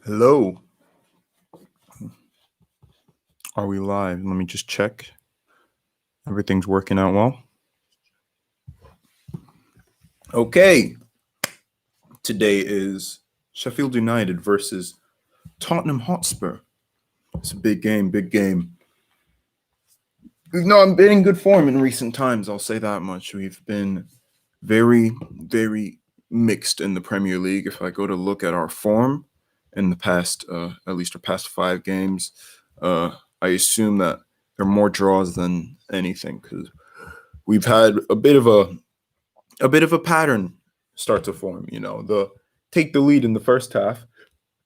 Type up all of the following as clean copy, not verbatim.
Hello. Are we live? Let me just check. Everything's working out well. Okay. Today is Sheffield United versus Tottenham Hotspur. It's a big game, big game. I've been in good form in recent times, I'll say that much. We've been very, very mixed in the Premier League. If I go to look at our form in the past, at least our past 5 games, I assume that there are more draws than anything because we've had a bit of a pattern start to form. The take the lead in the first half,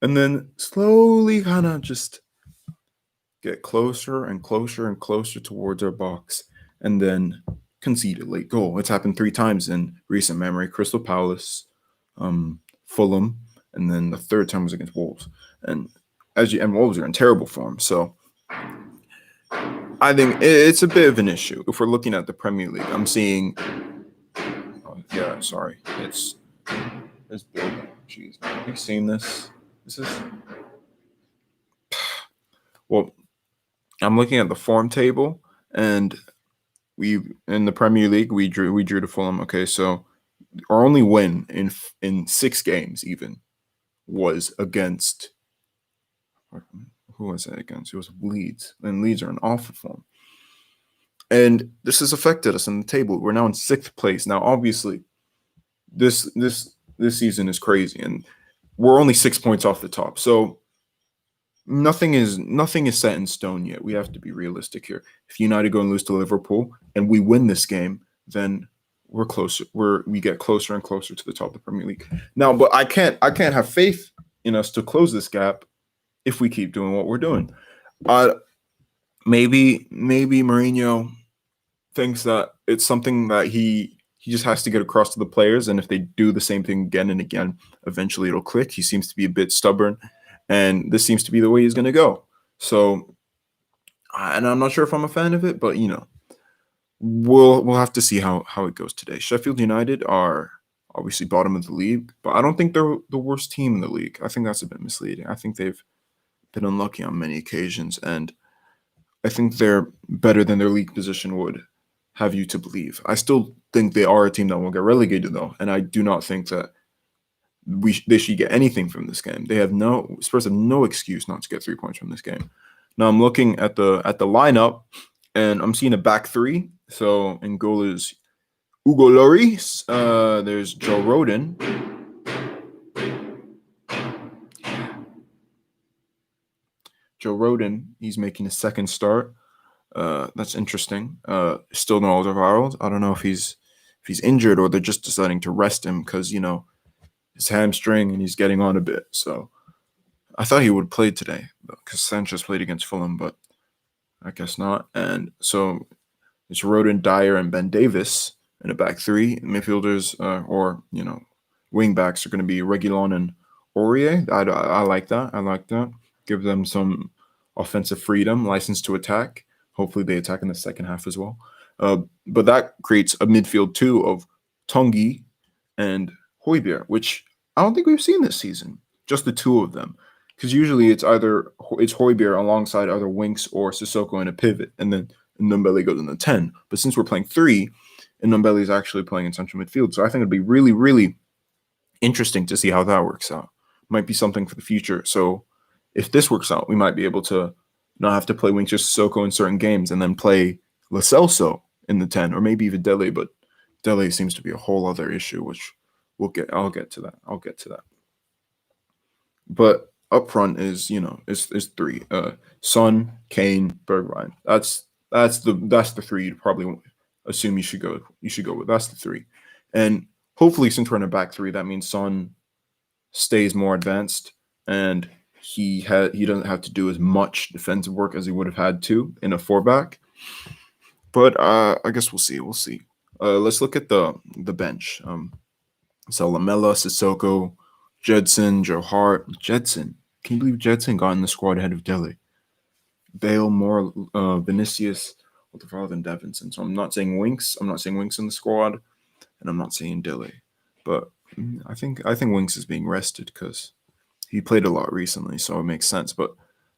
and then slowly kind of just get closer and closer and closer towards our box, and then concede a late goal. It's happened 3 times in recent memory: Crystal Palace, Fulham, and then the third time was against Wolves. And Wolves are in terrible form, so I think it's a bit of an issue if we're looking at the Premier League. I'm seeing. Oh, yeah, sorry, it's building. Jeez, have you seen this? This is well. I'm looking at the form table, and we in the Premier League we drew to Fulham. Okay, so our only win in 6 games even was against who was it against? It was Leeds, and Leeds are in awful form. And this has affected us in the table. We're now in 6th place. Now, obviously, this season is crazy, and we're only 6 points off the top. So nothing is set in stone yet. We have to be realistic here. If United go and lose to Liverpool and we win this game, then we're closer. We get closer and closer to the top of the Premier League. Now, but I can't have faith in us to close this gap if we keep doing what we're doing. Maybe Mourinho thinks that it's something that he just has to get across to the players, and if they do the same thing again and again, eventually it'll click. He seems to be a bit stubborn, and this seems to be the way he's going to go. So, and I'm not sure if I'm a fan of it, but we'll have to see how it goes today. Sheffield United are obviously bottom of the league, but I don't think they're the worst team in the league. I think that's a bit misleading. I think they've been unlucky on many occasions, and I think they're better than their league position would have you to believe. I still think they are a team that will get relegated, though, and I do not think that they should get anything from this game. Spurs have no excuse not to get 3 points from this game. Now I'm looking at the lineup, and I'm seeing a back three. So in goal is Hugo Lloris. There's Joe Rodon. He's making his second start. That's interesting. Still no Alderweireld. I don't know if he's injured or they're just deciding to rest him because his hamstring and he's getting on a bit. So I thought he would have played today because Sanchez played against Fulham, but I guess not. And so it's Rodon, Dyer, and Ben Davis in a back three. Midfielders or wing backs are going to be Reguilon and Aurier. I like that. Give them some offensive freedom, license to attack. Hopefully they attack in the second half as well. But that creates a midfield too of Tongi and Højbjerg, which I don't think we've seen this season. Just the two of them. Because usually it's Højbjerg alongside either Winks or Sissoko in a pivot, and then Ndombele goes in the 10. But since we're playing 3, and Ndombele is actually playing in central midfield, so I think it'd be really, really interesting to see how that works out. Might be something for the future. So if this works out, we might be able to not have to play Winks or Sissoko in certain games and then play Lo Celso in the 10, or maybe even Dele, but Dele seems to be a whole other issue, which I'll get to that. But up front is 3. Son, Kane, Bergwijn. That's the 3 you'd probably assume you should go with. That's the 3. And hopefully, since we're in a back 3, that means Son stays more advanced and he doesn't have to do as much defensive work as he would have had to in a 4-back. But I guess we'll see. Let's look at the bench. So Lamela, Sissoko, Jedson, Joe Hart. Jedson. Can you believe Jedson got in the squad ahead of Dele? Bale, Moore, Vinicius, Alderweireld, and Davinson. So I'm not saying Winks. I'm not saying Winks in the squad, and I'm not saying Dele. But I think Winks is being rested because he played a lot recently, so it makes sense. But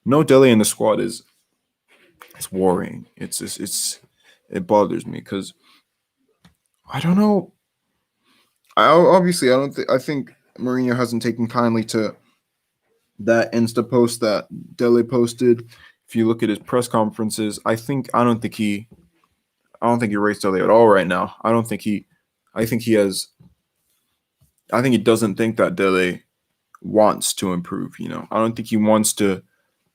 no Dele in the squad is it's worrying. It bothers me because I don't know. I think Mourinho hasn't taken kindly to that Insta post that Dele posted. If you look at his press conferences, I don't think he rates Dele at all right now. I think he has I think he doesn't think that Dele wants to improve. I don't think he wants to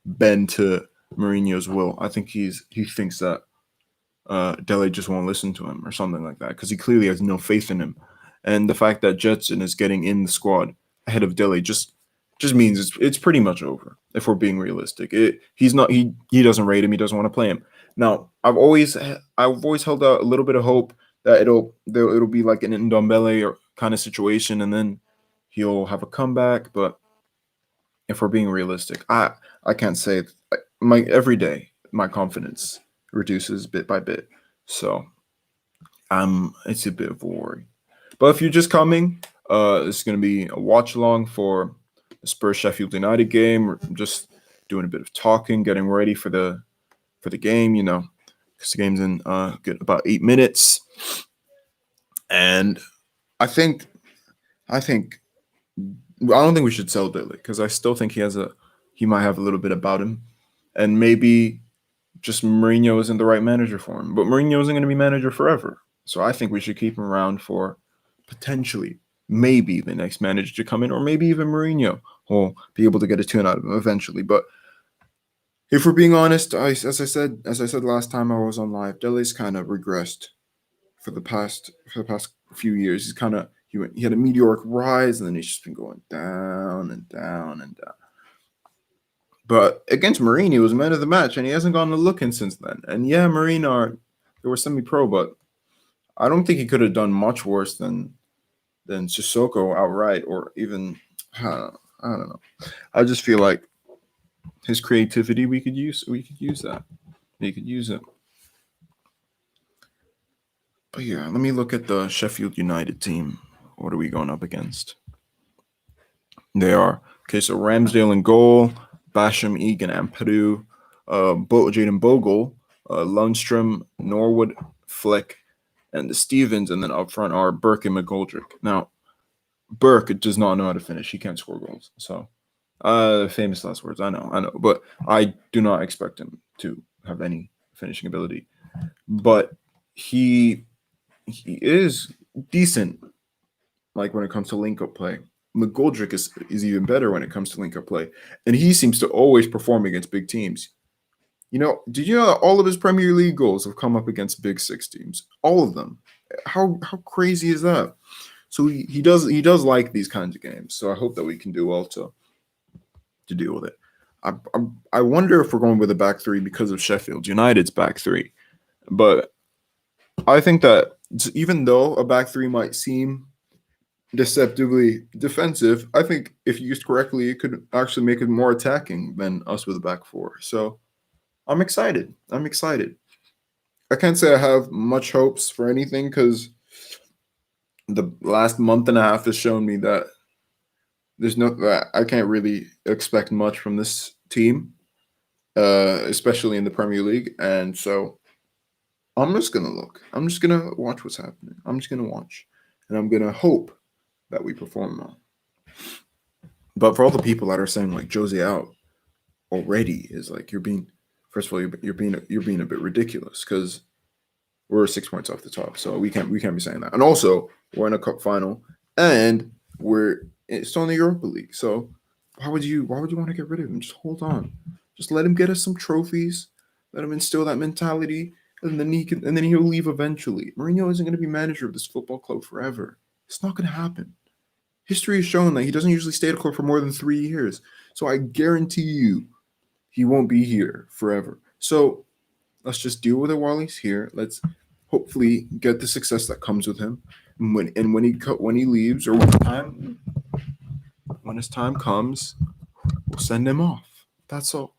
bend to Mourinho's will. I think he thinks that Dele just won't listen to him or something like that because he clearly has no faith in him. And the fact that Jetson is getting in the squad ahead of Dele just means it's pretty much over. If we're being realistic, he doesn't rate him. He doesn't want to play him. Now I've always held out a little bit of hope that it'll be like an Ndombele or kind of situation, and then he'll have a comeback. But if we're being realistic, I can't say my every day my confidence reduces bit by bit. So it's a bit of a worry. But if you're just coming, it's gonna be a watch along for the Spurs Sheffield United game. We're just doing a bit of talking, getting ready for the game. Because the game's in about 8 minutes, and I think I think I don't think we should sell Dele because I still think he might have a little bit about him, and maybe just Mourinho isn't the right manager for him. But Mourinho isn't going to be manager forever, so I think we should keep him around for potentially maybe the next manager to come in, or maybe even Mourinho will be able to get a tune out of him eventually. But if we're being honest, as I said last time I was on live, Dele's kind of regressed for the past few years. He had a meteoric rise, and then he's just been going down and down and down. But against Mourinho, he was man of the match, and he hasn't gotten a look in since then. And yeah, Mourinho, they were semi-pro, but I don't think he could have done much worse than Sissoko outright, or even I don't know. I just feel like his creativity we could use. We could use that. We could use it. But yeah, let me look at the Sheffield United team. What are we going up against? They are so Ramsdale in goal, Basham, Egan, and Peru, Jaden Bogle, Lundstrom, Norwood, Flick, and the Stevens, and then up front are Burke and McGoldrick. Now, Burke does not know how to finish. He can't score goals. So, famous last words. I know. But I do not expect him to have any finishing ability. But he is decent, like when it comes to link-up play. McGoldrick is even better when it comes to link-up play. And he seems to always perform against big teams. Did you know that all of his Premier League goals have come up against big six teams? All of them. How crazy is that? So he does like these kinds of games. So I hope that we can do well to deal with it. I wonder if we're going with a back three because of Sheffield United's back three. But I think that even though a back three might seem deceptively defensive, I think if used correctly, it could actually make it more attacking than us with a back four. So I'm excited. I can't say I have much hopes for anything because the last month and a half has shown me that I can't really expect much from this team, especially in the Premier League. And so I'm just gonna look. I'm just gonna watch what's happening. I'm just gonna watch, and I'm gonna hope that we perform well. But for all the people that are saying like Jose out already is like first of all you're being a bit ridiculous because we're 6 points off the top, so we can't be saying that. And also we're in a cup final, and it's still in the Europa League. So why would you want to get rid of him? Just hold on, just let him get us some trophies, let him instill that mentality, and then he'll leave eventually. Mourinho isn't going to be manager of this football club forever. It's not going to happen. History has shown that he doesn't usually stay at a club for more than 3 years. So I guarantee you he won't be here forever. So let's just deal with it while he's here. Let's hopefully get the success that comes with him. And when he leaves, or when his time comes, we'll send him off. That's all.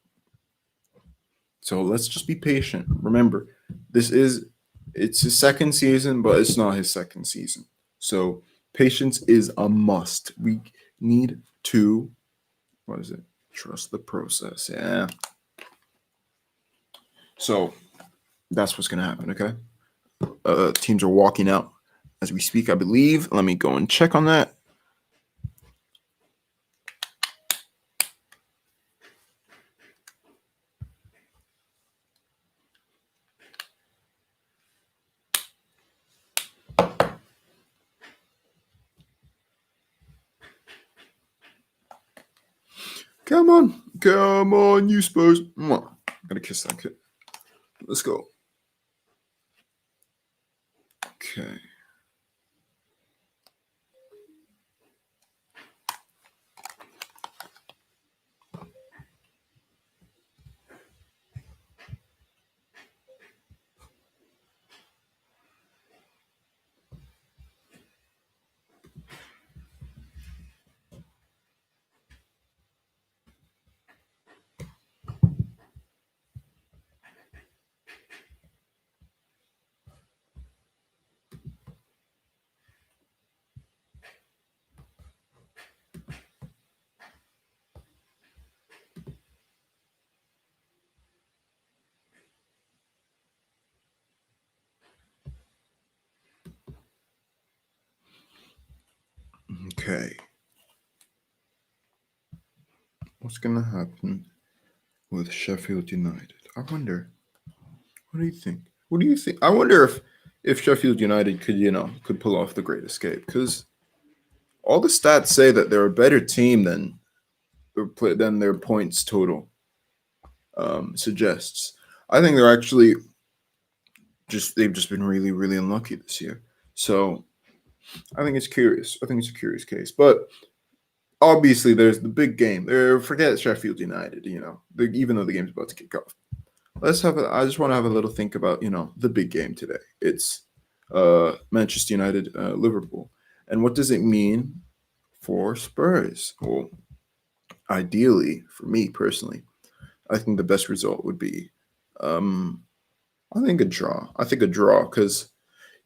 So let's just be patient. Remember, it's his second season, but it's not his second season. So patience is a must. We need to What is it? Trust the process. Yeah. So that's what's gonna happen. Okay. Teams are walking out as we speak, I believe. Let me go and check on that. Come on, you Spurs. Mwah. Gotta kiss that kid. Let's go. Okay. Okay. What's gonna happen with Sheffield United? I wonder. What do you think? What do you think? I wonder if Sheffield United could pull off the Great Escape, because all the stats say that they're a better team than their points total suggests. I think they're actually they've just been really really unlucky this year. So I think it's curious. I think it's a curious case, but obviously there's the big game. Forget Sheffield United. Even though the game's about to kick off. I just want to have a little think about the big game today. It's Manchester United, Liverpool, and what does it mean for Spurs? Well, ideally, for me personally, I think the best result would be, um, I think a draw. I think a draw, because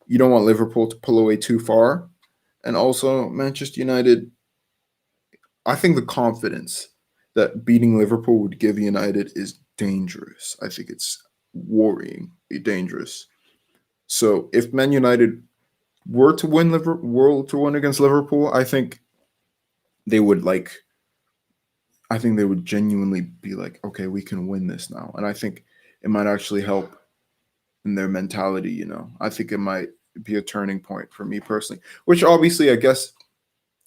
you don't want Liverpool to pull away too far, and also Manchester United. I think the confidence that beating Liverpool would give United is dangerous. I think it's worryingly dangerous. So if Man United were to win against Liverpool, they would like I think they would genuinely be like, okay, we can win this now. And I think it might actually help in their mentality. I think it might be a turning point for me personally, which obviously I guess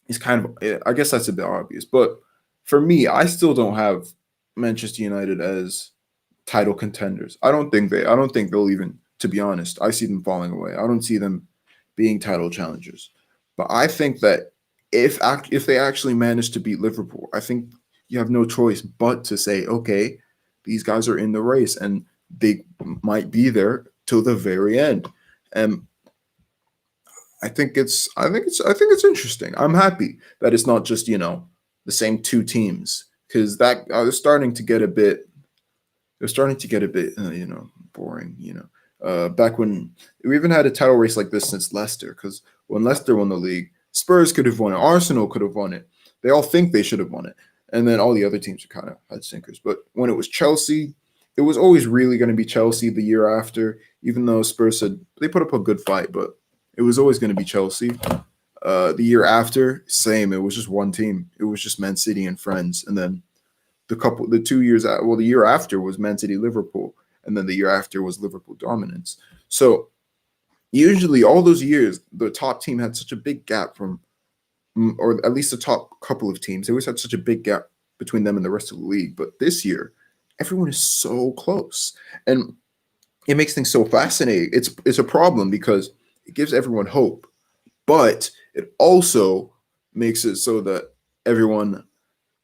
is I guess that's a bit obvious. But for me, I still don't have Manchester United as title contenders. I don't think they'll even, to be honest, I see them falling away. I don't see them being title challengers. But I think that if they actually manage to beat Liverpool, I think you have no choice but to say, okay, these guys are in the race and they might be there till the very end. And I think it's interesting. I'm happy that it's not just the same two teams, because that I was starting to get a bit it was starting to get a bit, boring. Back when we even had a title race like this since Leicester, because when Leicester won the league, Spurs could have won it, Arsenal could have won it. They all think they should have won it, and then all the other teams are kind of had sinkers. But when it was Chelsea, it was always really going to be Chelsea the year after, even though Spurs said they put up a good fight, but it was always going to be Chelsea. The year after, same. It was just one team. It was just Man City and friends, and then the 2 years the year after was Man City Liverpool, and then the year after was Liverpool dominance. So usually all those years the top team had such a big gap from, or at least the top couple of teams, they always had such a big gap between them and the rest of the league. But this year everyone is so close, and it makes things so fascinating. It's a problem because it gives everyone hope, but it also makes it so that everyone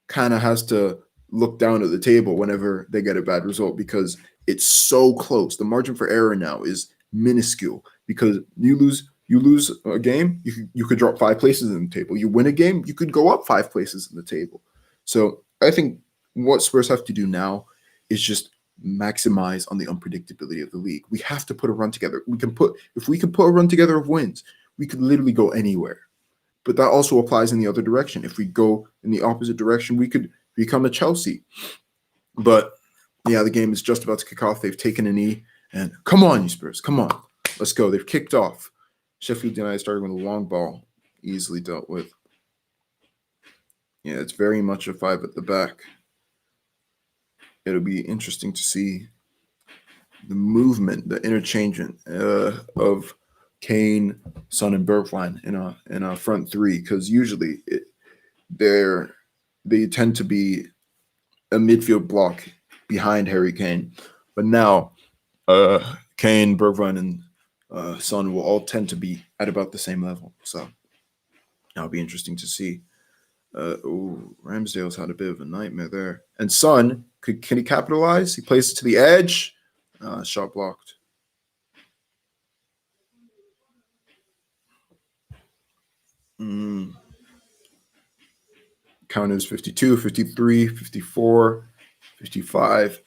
kind of has to look down at the table whenever they get a bad result, because it's so close. The margin for error now is minuscule, because you lose a game, you could drop 5 places in the table. You win a game, you could go up 5 places in the table. So I think what Spurs have to do now is just maximize on the unpredictability of the league. We have to put a run together. If we can put a run together of wins, we could literally go anywhere. But that also applies in the other direction. If we go in the opposite direction, we could become a Chelsea. But yeah, the game is just about to kick off. They've taken a knee, and come on, you Spurs, come on, let's go. They've kicked off. Sheffield United started with a long ball, easily dealt with. Yeah, it's very much a 5 at the back. It'll be interesting to see the movement, the interchangement of Kane, Son, and Bergwijn in a front three, because usually they tend to be a midfield block behind Harry Kane, but now Kane, Bergwijn, and Son will all tend to be at about the same level. So that'll be interesting to see. Ramsdale's had a bit of a nightmare there, and Son can he capitalize? He plays it to the edge. Shot blocked. Count is 52, 53, 54, 55.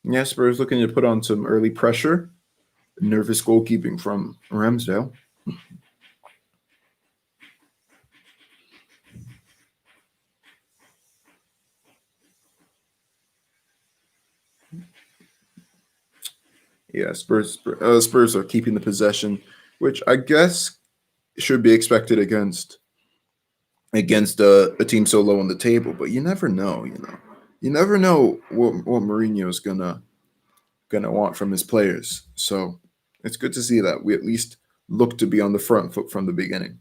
Yeah, Spurs looking to put on some early pressure. Nervous goalkeeping from Ramsdale. Yeah, Spurs are keeping the possession, which I guess should be expected against a team so low on the table. But you never know, you never know what Mourinho's gonna want from his players. So it's good to see that we at least look to be on the front foot from the beginning.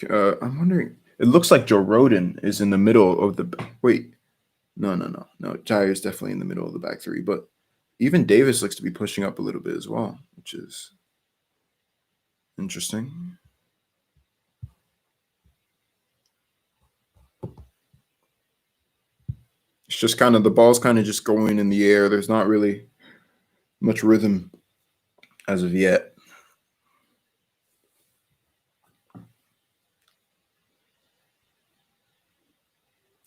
I'm wondering. It looks like Joe Rodon is in the middle of the. Wait, no. Jair is definitely in the middle of the back three, but even Davis looks to be pushing up a little bit as well, which is interesting. It's just kind of the ball's kind of just going in the air. There's not really much rhythm as of yet.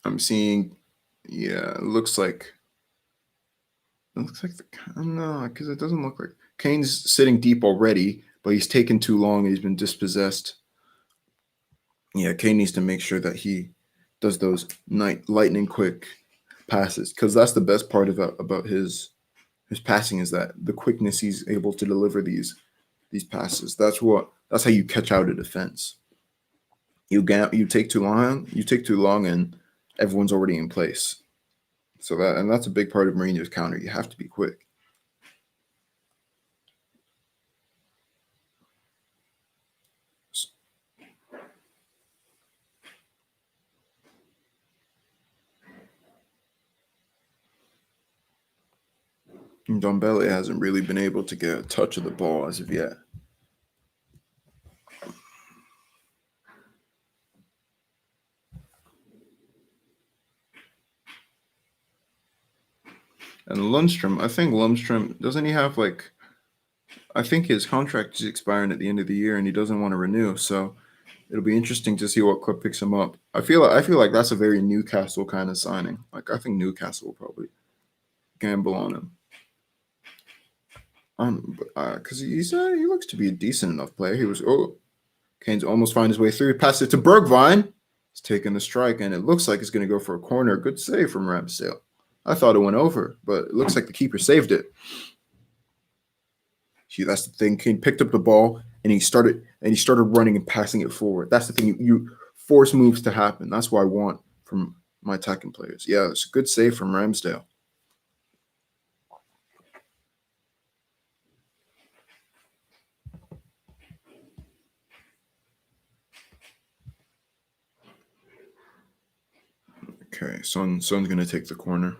I'm seeing, yeah, it looks like no, because it doesn't look like Kane's sitting deep already, but he's taken too long. He's been dispossessed. Yeah, Kane needs to make sure that he does those lightning quick passes, because that's the best part about his passing, is that the quickness he's able to deliver these passes. That's how you catch out a defense. You take too long, and everyone's already in place. So that's a big part of Mourinho's counter. You have to be quick. Ndombele hasn't really been able to get a touch of the ball as of yet. And Lundstrom, I think doesn't he have I think his contract is expiring at the end of the year and he doesn't want to renew. So it'll be interesting to see what club picks him up. I feel like that's a very Newcastle kind of signing. I think Newcastle will probably gamble on him. Because he looks to be a decent enough player. Kane's almost find his way through. Pass it to Bergwijn. He's taking the strike, and it looks like it's going to go for a corner. Good save from Ramsdale. I thought it went over, but it looks like the keeper saved it. See, that's the thing. Kane picked up the ball and he started running and passing it forward. That's the thing. You force moves to happen. That's what I want from my attacking players. Yeah, it's a good save from Ramsdale. Okay, Son's going to take the corner.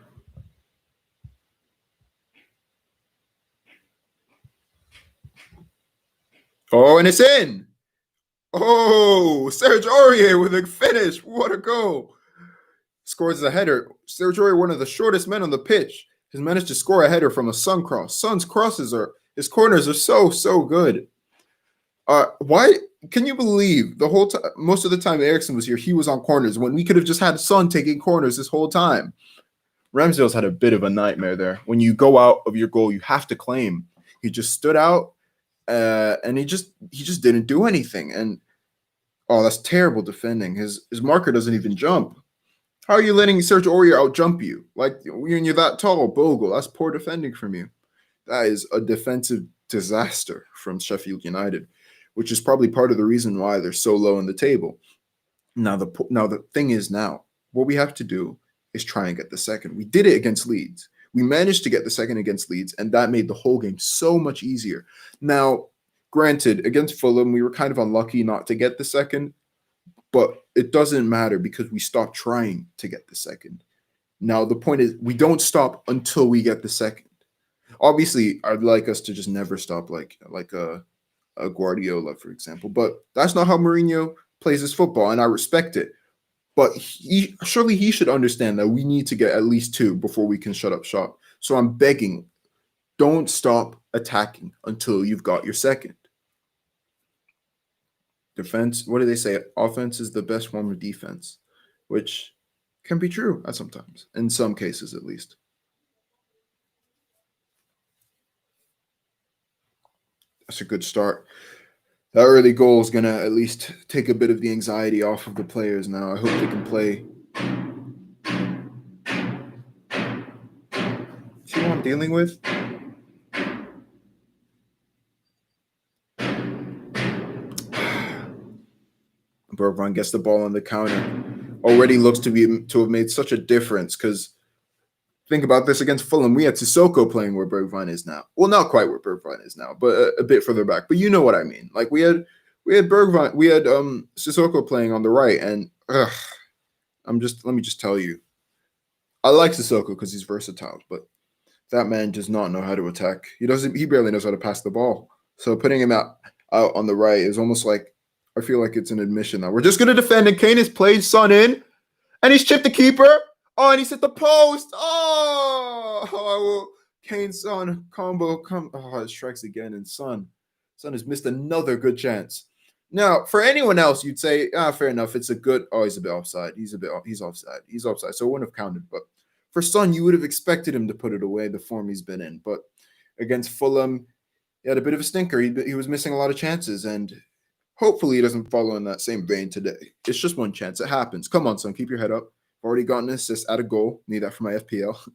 Oh, and it's in. Oh, Serge Aurier with a finish. What a goal. Scores a header. Serge Aurier, one of the shortest men on the pitch, has managed to score a header from a Son cross. Son's his corners are so good. Why can you believe the whole time? Most of the time Eriksen was here, he was on corners when we could have just had Son taking corners this whole time. Ramsdale's had a bit of a nightmare there. When you go out of your goal, you have to claim. He just stood out and he just didn't do anything. And oh, that's terrible defending. His marker doesn't even jump. How are you letting Serge Aurier out jump you? Like when you're that tall, Bogle. That's poor defending from you. That is a defensive disaster from Sheffield United, which is probably part of the reason why they're so low in the table. Now the thing is now what we have to do is try and get the second. We did it against Leeds. We managed to get the second against Leeds, and that made the whole game so much easier. Now, granted, against Fulham, we were kind of unlucky not to get the second, but it doesn't matter because we stopped trying to get the second. Now, the point is we don't stop until we get the second. Obviously, I'd like us to just never stop like a Guardiola, for example, but that's not how Mourinho plays his football, and I respect it. But surely he should understand that we need to get at least two before we can shut up shop. So I'm begging, don't stop attacking until you've got your second. Defense, what do they say? Offense is the best form of defense, which can be true at sometimes, in some cases at least. That's a good start. That early goal is going to at least take a bit of the anxiety off of the players now. I hope they can play. See what I'm dealing with? Bergwijn gets the ball on the counter. Already looks to have made such a difference because think about this against Fulham. We had Sissoko playing where Bergwijn is now. Well, not quite where Bergwijn is now, but a bit further back. But you know what I mean. Like we had Bergwijn, we had Sissoko playing on the right, and let me just tell you, I like Sissoko because he's versatile, but that man does not know how to attack. He barely knows how to pass the ball. So putting him out on the right is almost like I feel like it's an admission that we're just gonna defend, and Kane has played Son in, and he's chipped the keeper. Oh, and he's hit the post. Kane Son combo it strikes again, and Son has missed another good chance. Now, for anyone else, you'd say, fair enough. It's a good. Oh, he's a bit offside. He's offside. He's offside. So it wouldn't have counted. But for Son, you would have expected him to put it away, the form he's been in. But against Fulham, he had a bit of a stinker. He was missing a lot of chances, and hopefully he doesn't follow in that same vein today. It's just one chance. It happens. Come on, Son. Keep your head up. Already gotten an assist at a goal. Need that for my FPL.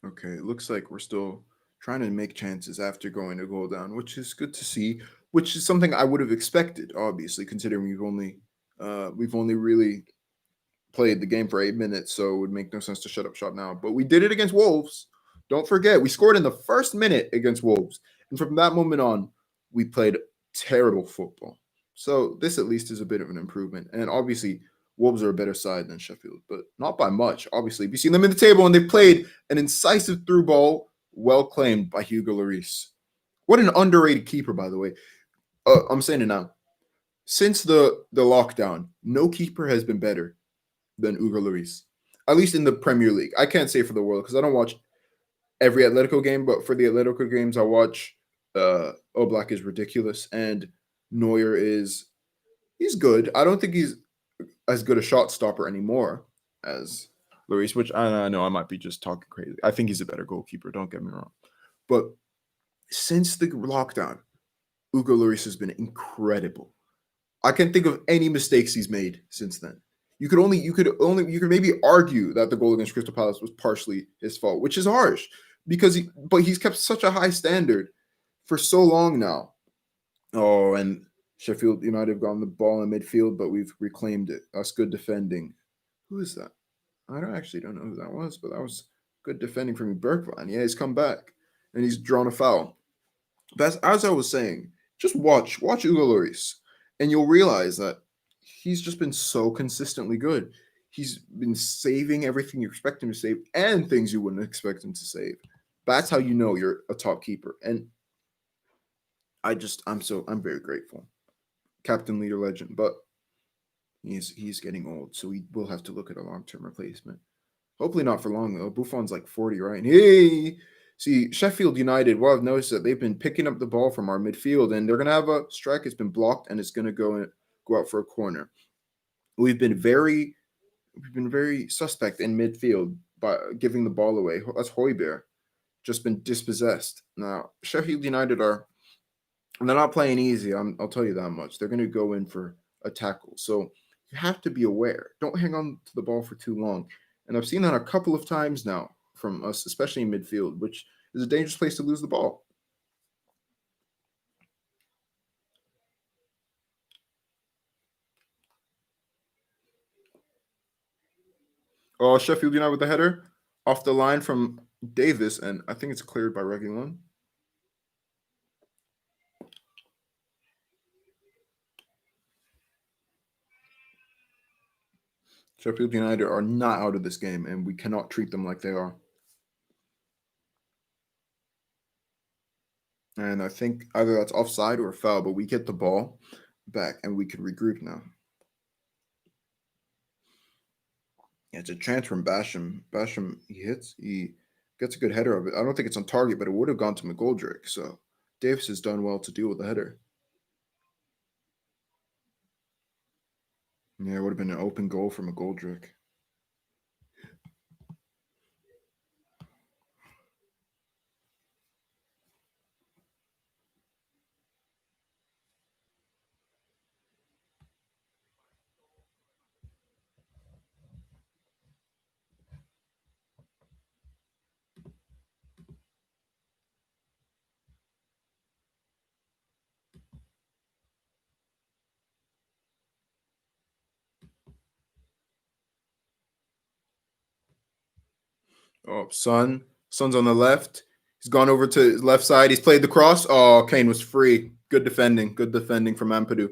Okay, it looks like we're still trying to make chances after going a goal down, which is good to see. Which is something I would have expected, obviously, considering we've only really played the game for 8 minutes, so it would make no sense to shut up shop now. But we did it against Wolves. Don't forget, we scored in the first minute against Wolves, and from that moment on, we played terrible football. So this at least is a bit of an improvement, and obviously Wolves are a better side than Sheffield, but not by much. Obviously, you've seen them in the table, and they've played an incisive through ball, well claimed by Hugo Lloris. What an underrated keeper, by the way. I'm saying it now. Since the lockdown, no keeper has been better than Hugo Lloris, at least in the Premier League. I can't say for the world because I don't watch every Atletico game, but for the Atletico games I watch, Oblak is ridiculous, and Neuer he's good. I don't think he's as good a shot stopper anymore as Lloris, which I know I might be just talking crazy. I think he's a better goalkeeper, don't get me wrong. But since the lockdown, Hugo Lloris has been incredible. I can't think of any mistakes he's made since then. You could maybe argue that the goal against Crystal Palace was partially his fault, which is harsh but he's kept such a high standard for so long now. Oh, and Sheffield United have gotten the ball in midfield, but we've reclaimed it. That's good defending. Who is that? I don't know who that was, but that was good defending from Bergwijn. Yeah, he's come back and he's drawn a foul. But as I was saying, just watch Hugo Lloris, and you'll realize that he's just been so consistently good. He's been saving everything you expect him to save and things you wouldn't expect him to save. That's how you know you're a top keeper. And I'm very grateful. Captain, leader, legend, but he's getting old, so we will have to look at a long-term replacement. Hopefully not for long though. Buffon's like 40, right? And hey, see Sheffield United. Well, I've noticed that they've been picking up the ball from our midfield, and they're gonna have a strike. It's been blocked, and it's gonna go out for a corner. We've been very suspect in midfield by giving the ball away. That's Hoiberg just been dispossessed. Now Sheffield United they're not playing easy. I'll tell you that much. They're going to go in for a tackle. So you have to be aware. Don't hang on to the ball for too long. And I've seen that a couple of times now from us, especially in midfield, which is a dangerous place to lose the ball. Oh, Sheffield United with the header off the line from Davis, and I think it's cleared by Reguilon. Sheffield United are not out of this game, and we cannot treat them like they are. And I think either that's offside or a foul, but we get the ball back and we could regroup now. Yeah, it's a chance from Basham. Basham, he gets a good header of it. I don't think it's on target, but it would have gone to McGoldrick. So Davis has done well to deal with the header. Yeah, it would have been an open goal for McGoldrick. Oh, Son's on the left. He's gone over to his left side. He's played the cross. Oh, Kane was free. Good defending. Good defending from Ampadu.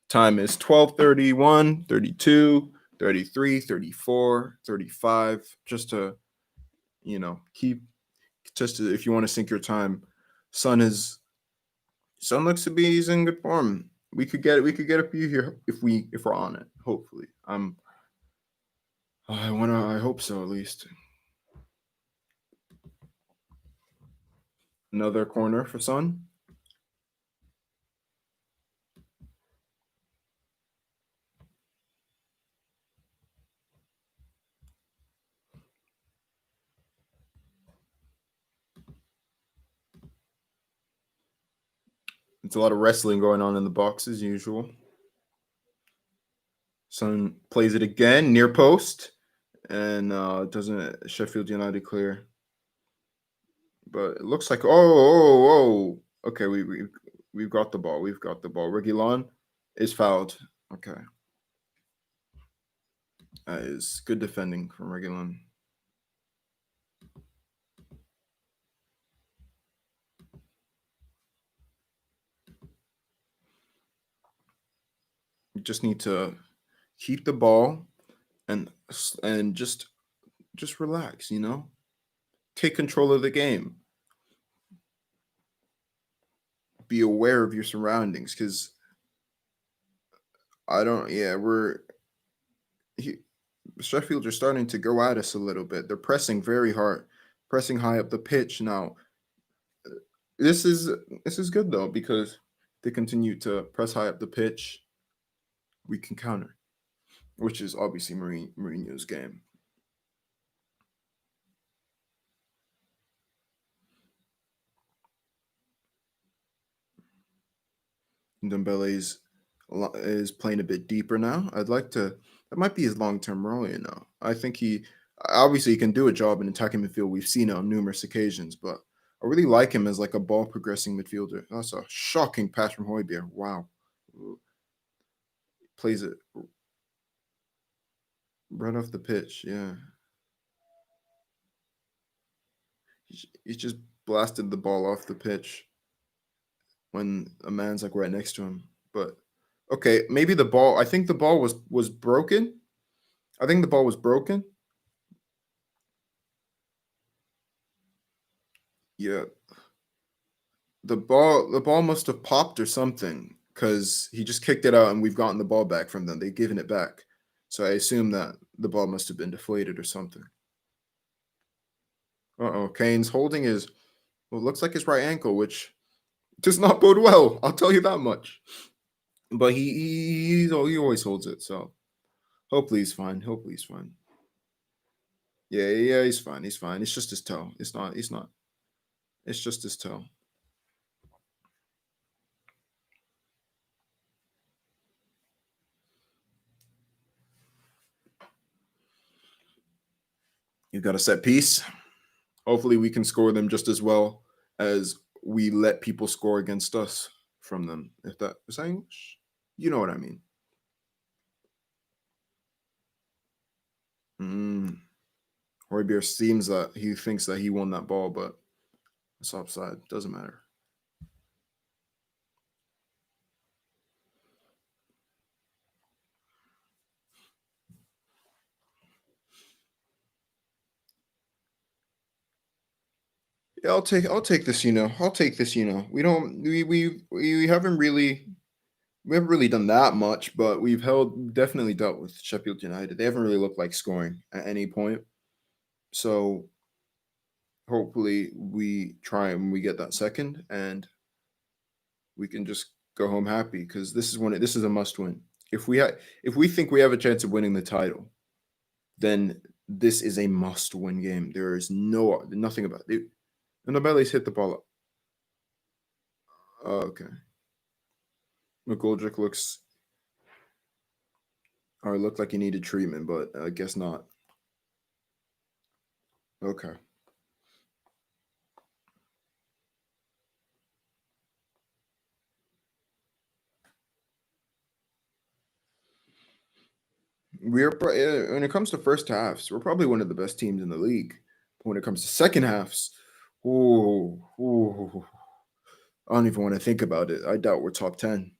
Time is 12:31, 32, 33, 34, 35. Just to, keep just to, if you want to sync your time. Son looks to be he's in good form. We could get a few here if we're on it. Hopefully. I hope so at least. Another corner for Son. It's a lot of wrestling going on in the box as usual. Son plays it again near post, and doesn't Sheffield United clear. But it looks like okay, we've got the ball. We've got the ball. Reguilon is fouled. Okay, that is good defending from Reguilon. You just need to keep the ball and just relax. Take control of the game. Be aware of your surroundings, because I don't. Yeah, Sheffield are starting to go at us a little bit. They're pressing very hard, pressing high up the pitch. Now, this is good though, because they continue to press high up the pitch. We can counter, which is obviously Mourinho's game. Dembele is playing a bit deeper now. That might be his long term role. I think he obviously he can do a job in attacking midfield. We've seen it on numerous occasions, but I really like him as like a ball progressing midfielder. That's a shocking pass from Højbjerg. Wow, plays it right off the pitch. Yeah, he just blasted the ball off the pitch when a man's like right next to him. But okay, maybe the ball. I think the ball was broken. I think the ball was broken. Yeah, the ball must have popped or something, because he just kicked it out and we've gotten the ball back from them. They've given it back. So I assume that the ball must have been deflated or something. Kane's holding his, well, it looks like his right ankle, which does not bode well. I'll tell you that much. But he always holds it, so hopefully he's fine. Hopefully he's fine. Yeah, he's fine. He's fine. It's just his toe. It's not. He's not. It's just his toe. You got a set piece. Hopefully we can score them just as well as we let people score against us from them. If that is English, you know what I mean. Højbjerg seems that he thinks that he won that ball, but it's offside. Doesn't matter. Yeah, I'll take this. I'll take this. We haven't really done that much, but definitely dealt with Sheffield United. They haven't really looked like scoring at any point. So hopefully we try and we get that second, and we can just go home happy because this is a must win. If we think we have a chance of winning the title, then this is a must win game. There is nothing about it. And the Bellies hit the ball up. Oh, okay. McGoldrick looked like he needed treatment, but I guess not. Okay. When it comes to first halves, we're probably one of the best teams in the league. But when it comes to second halves, ooh, I don't even want to think about it. I doubt we're top 10.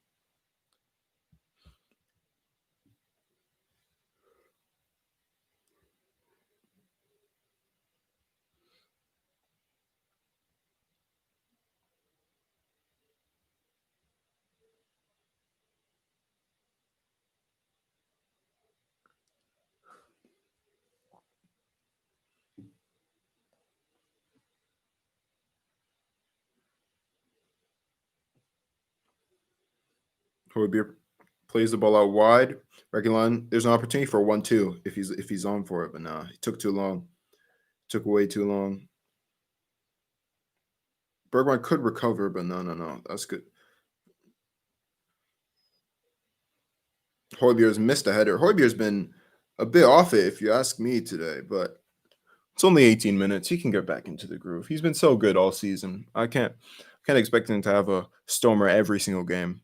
Højbjerg plays the ball out wide. Reguilon, there's an opportunity for 1-2 if he's on for it, but nah, he took too long. Took way too long. Bergwijn could recover, but no. That's good. Højbjerg's missed a header. Højbjerg's been a bit off it, if you ask me today, but it's only 18 minutes. He can get back into the groove. He's been so good all season. I can't expect him to have a stormer every single game.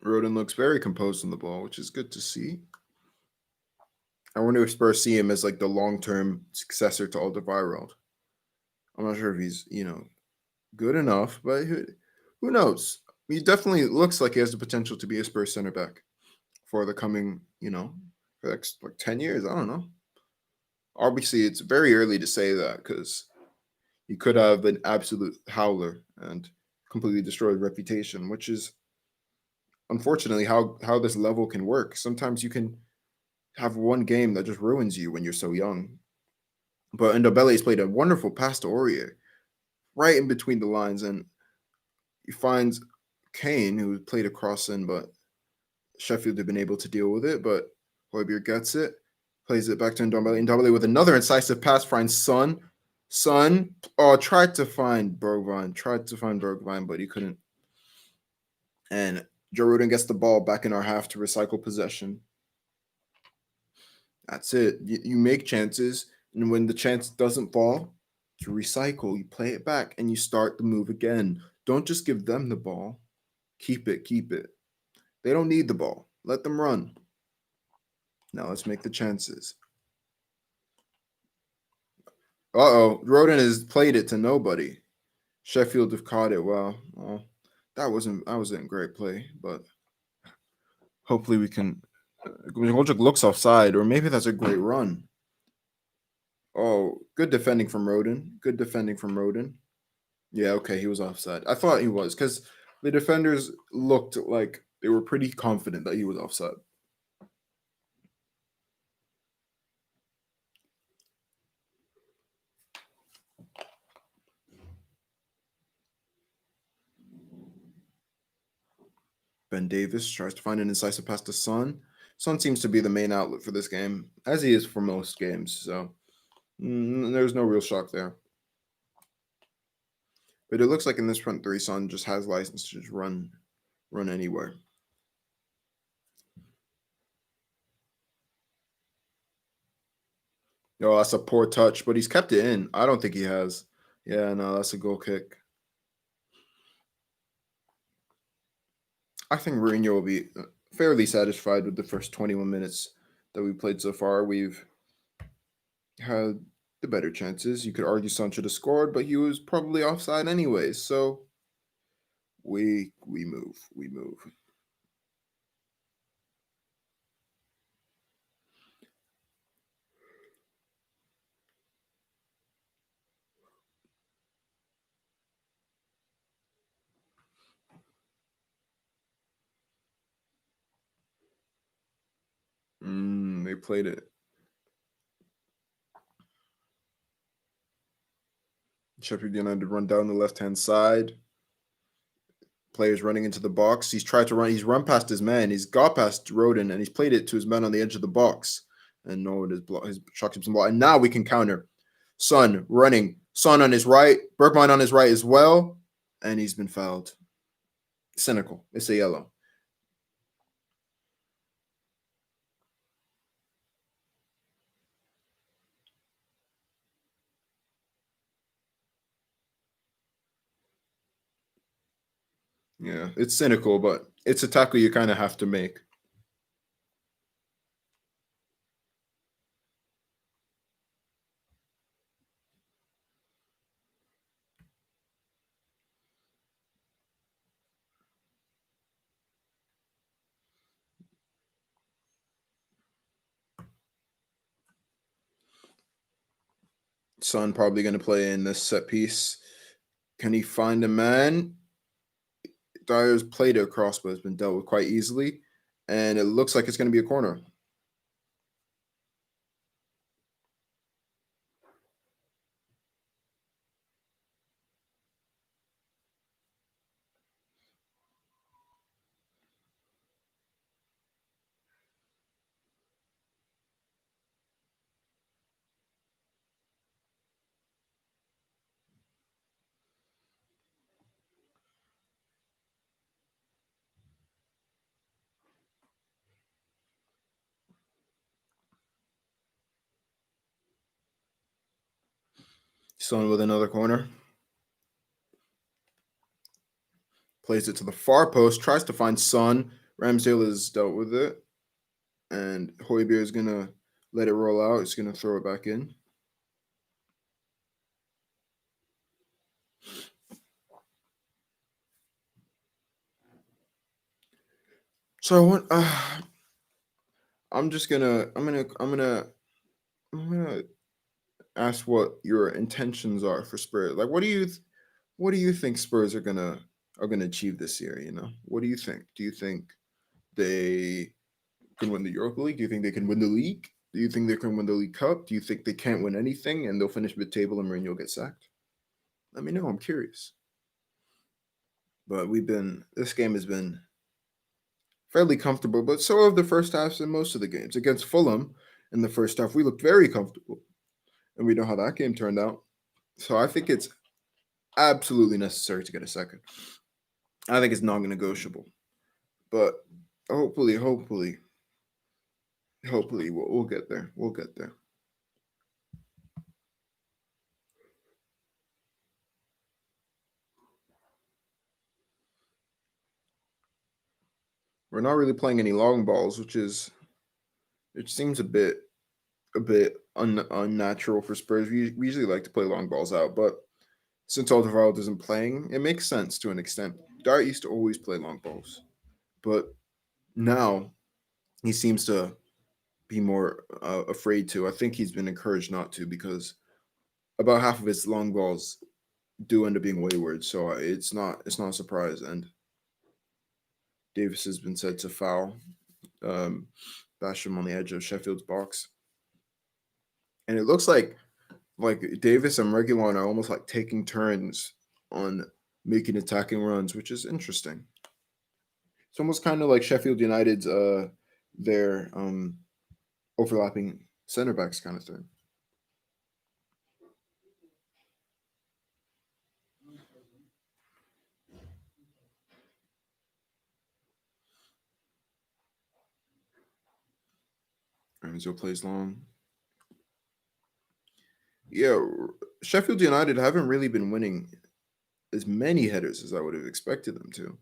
Rodon looks very composed on the ball, which is good to see. I wonder if Spurs see him as like the long-term successor to Alderweireld. I'm not sure if he's, good enough, but who knows? He definitely looks like he has the potential to be a Spurs center back for the coming, for the next like 10 years. I don't know. Obviously, it's very early to say that because he could have an absolute howler and completely destroyed reputation, which is unfortunately how this level can work. Sometimes you can have one game that just ruins you when you're so young. But Ndombele's played a wonderful pass to Aurier, right in between the lines, and he finds Kane, who played a cross in, but Sheffield have been able to deal with it. But Højbjerg gets it, plays it back to Ndombele. Ndombele with another incisive pass finds Son. Son tried to find Bergwijn, but he couldn't. And Joe Rodon gets the ball back in our half to recycle possession. That's it. You make chances, and when the chance doesn't fall, you recycle, you play it back, and you start the move again. Don't just give them the ball. Keep it. They don't need the ball. Let them run. Now let's make the chances. Rodon has played it to nobody. Sheffield have caught it. Well, that wasn't a great play, but hopefully we can. Holchuk looks offside, or maybe that's a great run. Oh, good defending from Roden. Good defending from Roden. Yeah, okay, he was offside. I thought he was because the defenders looked like they were pretty confident that he was offside. Ben Davis tries to find an incisive pass to Son. Son seems to be the main outlet for this game, as he is for most games. So there's no real shock there. But it looks like in this front three, Son just has license to just run anywhere. Oh, that's a poor touch, but he's kept it in. I don't think he has. Yeah, no, that's a goal kick. I think Mourinho will be fairly satisfied with the first 21 minutes that we played so far. We've had the better chances. You could argue Son should have scored, but he was probably offside anyways. So we move. They played it. Sheffield United run down the left hand side. Players running into the box. He's tried to run. He's run past his man. He's got past Roden and he's played it to his man on the edge of the box. And no one has shocked him some ball. And now we can counter. Son running. Son on his right. Bergman on his right as well. And he's been fouled. Cynical. It's a yellow. Yeah, it's cynical, but it's a tackle you kind of have to make. Son probably going to play in this set piece. Can he find a man? Dyer's played it across, but it's been dealt with quite easily. And it looks like it's going to be a corner. Son with another corner. Plays it to the far post. Tries to find Son. Ramsdale has dealt with it. And Højbjerg is going to let it roll out. He's going to throw it back in. So I want. I'm just gonna. I'm gonna ask what your intentions are for Spurs. Like, what do you think Spurs are gonna achieve this year? You know, what do you think? Do you think they can win the Europa League? Do you think they can win the league? Do you think they can win the League Cup? Do you think they can't win anything and they'll finish mid-table and Mourinho get sacked? Let me know. I'm curious. But this game has been fairly comfortable, but so have the first halves in most of the games. Against Fulham in the first half, we looked very comfortable, and we know how that game turned out. So I think it's absolutely necessary to get a second. I think it's non-negotiable, but hopefully we'll get there. We'll get there. We're not really playing any long balls, which seems a bit unnatural for Spurs. We usually like to play long balls out, but since Alderweireld isn't playing, it makes sense to an extent. Dart used to always play long balls, but now he seems to be more afraid to. I think he's been encouraged not to because about half of his long balls do end up being wayward. So it's not a surprise. And Davis has been said to foul um, Basham on the edge of Sheffield's box, and it looks like Davis and Reguilon are almost like taking turns on making attacking runs, which is interesting. It's almost kind of like Sheffield United's their overlapping center backs kind of thing. Ramsdale plays long. Yeah, Sheffield United haven't really been winning as many headers as I would have expected them to.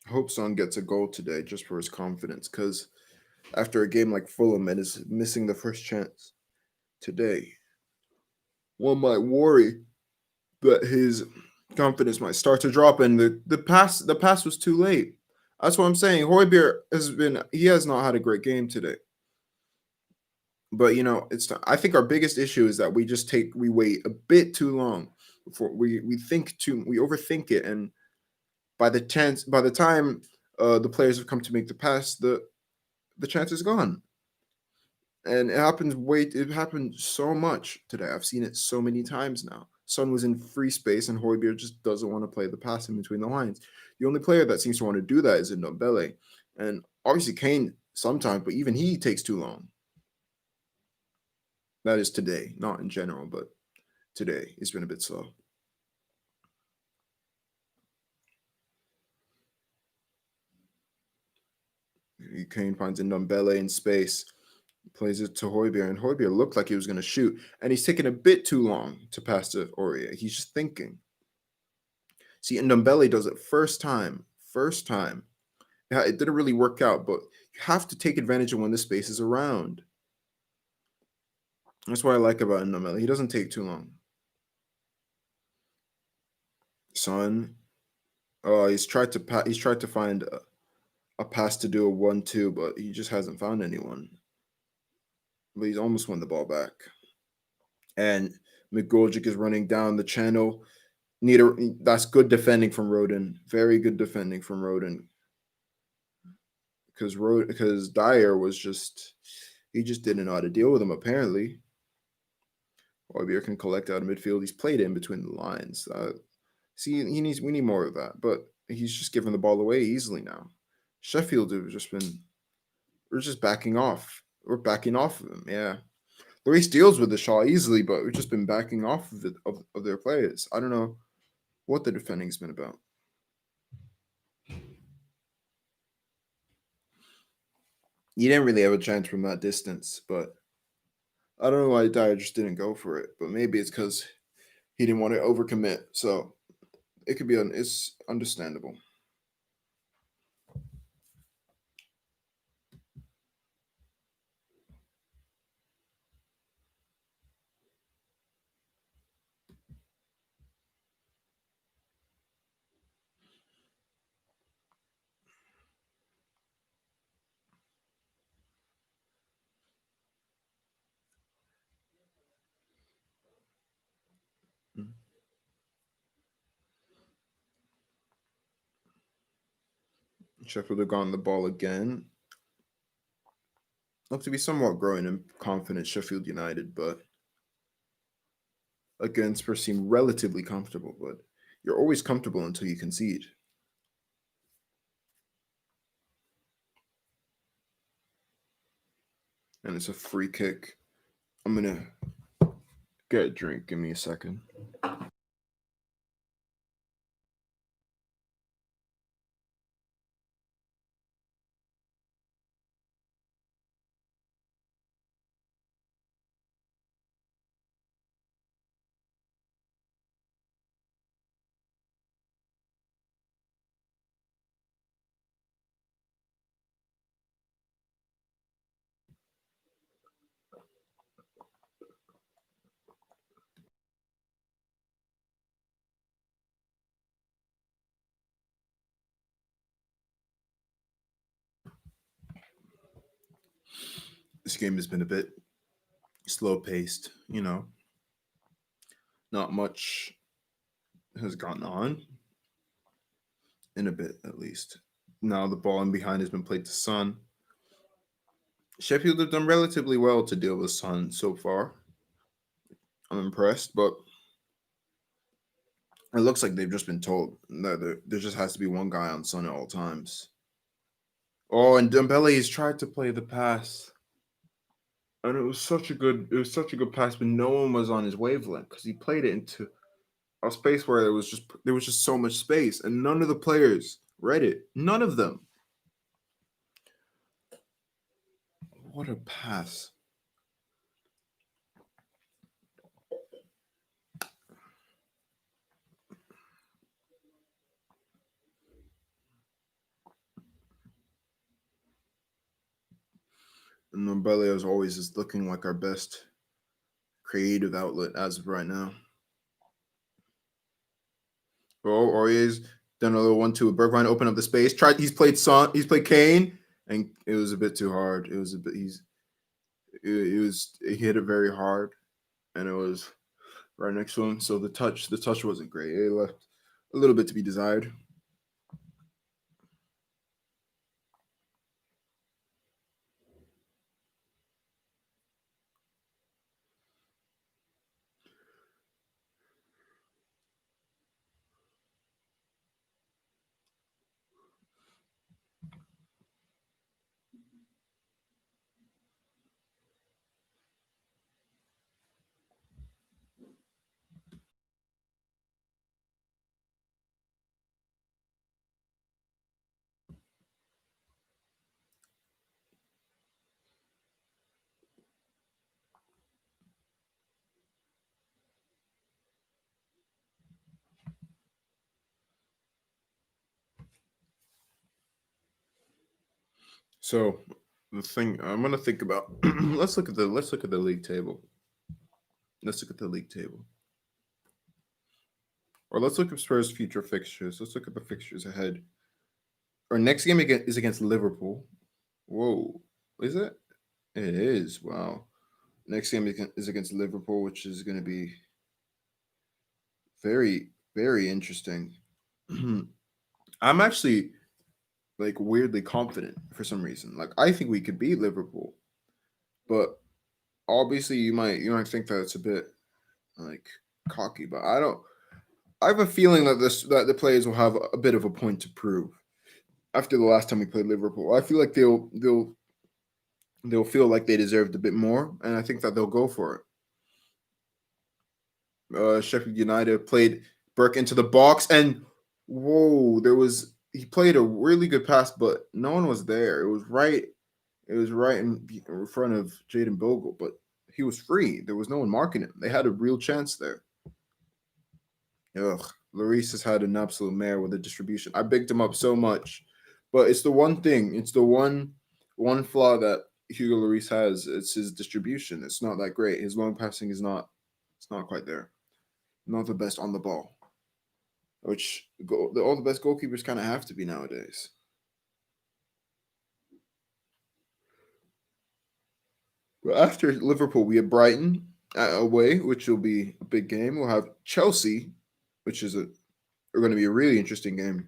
Hope Son gets a goal today just for his confidence because after a game like Fulham and is missing the first chance today, one might worry that his confidence might start to drop and the pass was too late. That's what I'm saying. Højbjerg he has not had a great game today. But I think our biggest issue is that we wait a bit too long before we overthink it, and by the time the players have come to make the pass, the chance is gone. And it happened so much today. I've seen it so many times now. Son was in free space and Højbjerg just doesn't want to play the pass in between the lines. The only player that seems to want to do that is Ndombele. And obviously Kane sometimes, but even he takes too long. That is today, not in general, but today it's been a bit slow. Kane finds Ndombele in space, plays it to Højbjerg, and Højbjerg looked like he was going to shoot, and he's taking a bit too long to pass to Aurier. He's just thinking. See, Ndombele does it first time. First time. Yeah, it didn't really work out, but you have to take advantage of when the space is around. That's what I like about Ndombele. He doesn't take too long. Son, he's tried to find a pass to do a 1-2, but he just hasn't found anyone. But he's almost won the ball back. And McGoldrick is running down the channel. That's good defending from Rodon. Very good defending from Rodon. Because Dyer he just didn't know how to deal with him apparently. Højbjerg can collect out of midfield. He's played in between the lines. We need more of that. But he's just giving the ball away easily now. Sheffield we're just backing off. We're backing off of him. Yeah. Lloris deals with the shot easily, but we've just been backing off of it of their players. I don't know what the defending's been about. You didn't really have a chance from that distance, but I don't know why Dyer just didn't go for it. But maybe it's because he didn't want to overcommit. So it could be it's understandable. Mm. Sheffield have gotten the ball again. Look to be somewhat growing in confidence, Sheffield United, but again, Spurs seem relatively comfortable, but you're always comfortable until you concede. And it's a free kick. I'm going to get a drink. Give me a second. This game has been a bit slow paced. Not much has gone on in a bit, at least. Now the ball in behind has been played to Son. Sheffield have done relatively well to deal with Son so far. I'm impressed, but it looks like they've just been told that there just has to be one guy on Son at all times. Oh, and Dembele has tried to play the pass, and it was such a good pass, but no one was on his wavelength because he played it into a space where there was just so much space, and none of the players read it. None of them. What a pass! And Dembele, as always, is looking like our best creative outlet as of right now. Oh, Aurier's done a little 1-2 with Bergwijn, open up the space. He's played Kane, and it was a bit too hard. It was a bit. He hit it very hard, and it was right next to him. So the touch wasn't great. It left a little bit to be desired. So the thing I'm gonna think about. let's look at the league table. Let's look at the league table, or let's look at Spurs' future fixtures. Let's look at the fixtures ahead. Our next game is against Liverpool. Whoa, is it? It is. Wow. Next game is against Liverpool, which is going to be very, very interesting. I'm actually like weirdly confident for some reason. Like I think we could beat Liverpool, but obviously you might think that it's a bit like cocky, but I don't. I have a feeling that the players will have a bit of a point to prove after the last time we played Liverpool. I feel like they'll feel like they deserved a bit more, and I think that they'll go for it. Sheffield United played Burke into the box, and whoa, he played a really good pass, but no one was there. It was right. It was right in front of Jaden Bogle, but he was free. There was no one marking him. They had a real chance there. Ugh, Lloris has had an absolute mare with the distribution. I bigged him up so much, but it's the one thing. It's the one flaw that Hugo Lloris has. It's his distribution. It's not that great. His long passing is not. It's not quite there. Not the best on the ball, which all the best goalkeepers kind of have to be nowadays. But after Liverpool, we have Brighton away, which will be a big game. We'll have Chelsea, which is going to be a really interesting game,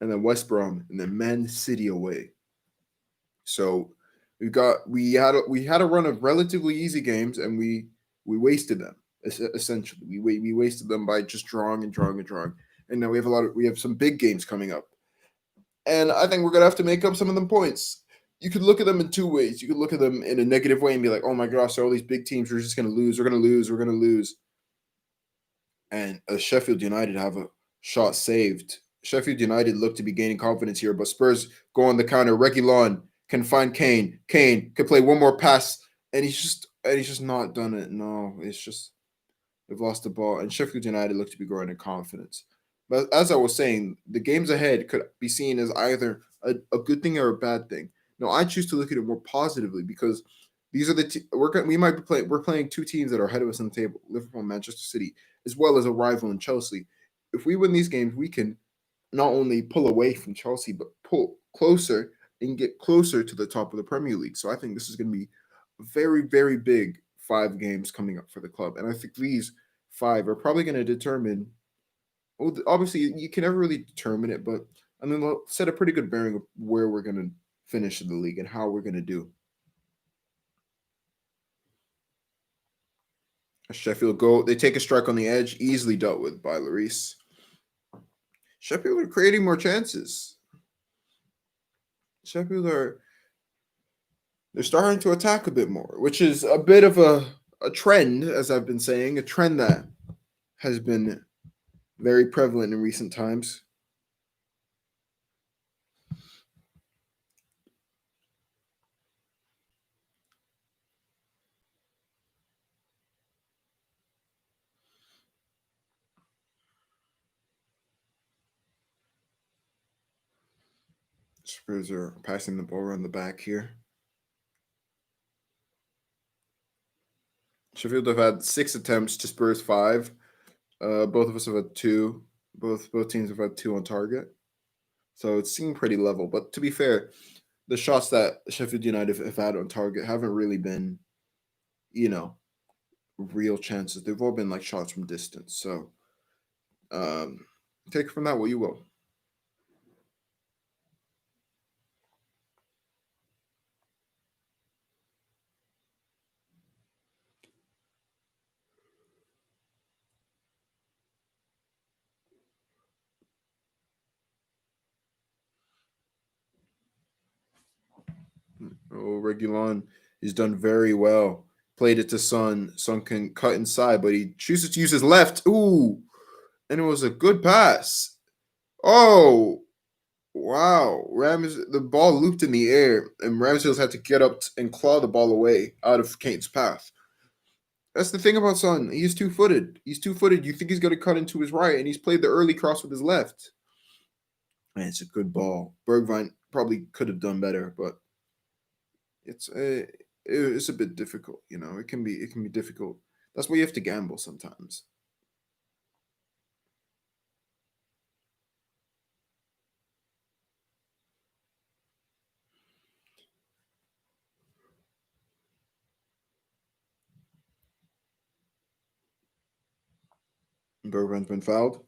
and then West Brom, and then Man City away. So we had a run of relatively easy games, and we wasted them essentially. We wasted them by just drawing and drawing and drawing, and now we have some big games coming up, and I think we're gonna have to make up some of them points. You could look at them in two ways. You could look at them in a negative way and be like, "Oh my gosh, all these big teams, we're just gonna lose. We're gonna lose. We're gonna lose." And Sheffield United have a shot saved. Sheffield United look to be gaining confidence here, but Spurs go on the counter. Reguilon can find Kane. Kane can play one more pass, and he's just not done it. No, it's just they've lost the ball, and Sheffield United look to be growing in confidence. But as I was saying, the games ahead could be seen as either a good thing or a bad thing. No, I choose to look at it more positively because these are we're playing two teams that are ahead of us on the table, Liverpool and Manchester City, as well as a rival in Chelsea. If we win these games, we can not only pull away from Chelsea, but pull closer and get closer to the top of the Premier League. So I think this is going to be very, very big 5 games coming up for the club. And I think these 5 are probably going to determine, well, obviously, you can never really determine it, but I mean, they'll set a pretty good bearing of where we're going to finish in the league and how we're going to do. A Sheffield goal. They take a strike on the edge, easily dealt with by Lloris. Sheffield are creating more chances. Sheffield are they're starting to attack a bit more, which is a bit of a trend, as I've been saying, a trend that has been very prevalent in recent times. Spurs are passing the ball around the back here. Sheffield have had 6 attempts to Spurs 5. Both of us have had 2. Both teams have had 2 on target. So it seemed pretty level. But to be fair, the shots that Sheffield United have had on target haven't really been, real chances. They've all been like shots from distance. So take from that what you will. Oh, Regulon, he's done very well. Played it to Son. Son can cut inside, but he chooses to use his left. Ooh, and it was a good pass. Oh, wow. The ball looped in the air, and Ramsdale had to get up and claw the ball away out of Kane's path. That's the thing about Son. He's two-footed. He's two-footed. You think he's going to cut into his right, and he's played the early cross with his left. And it's a good ball. Bergwijn probably could have done better, but it's a bit difficult. It can be difficult. That's why you have to gamble sometimes. Bergwijn's been fouled.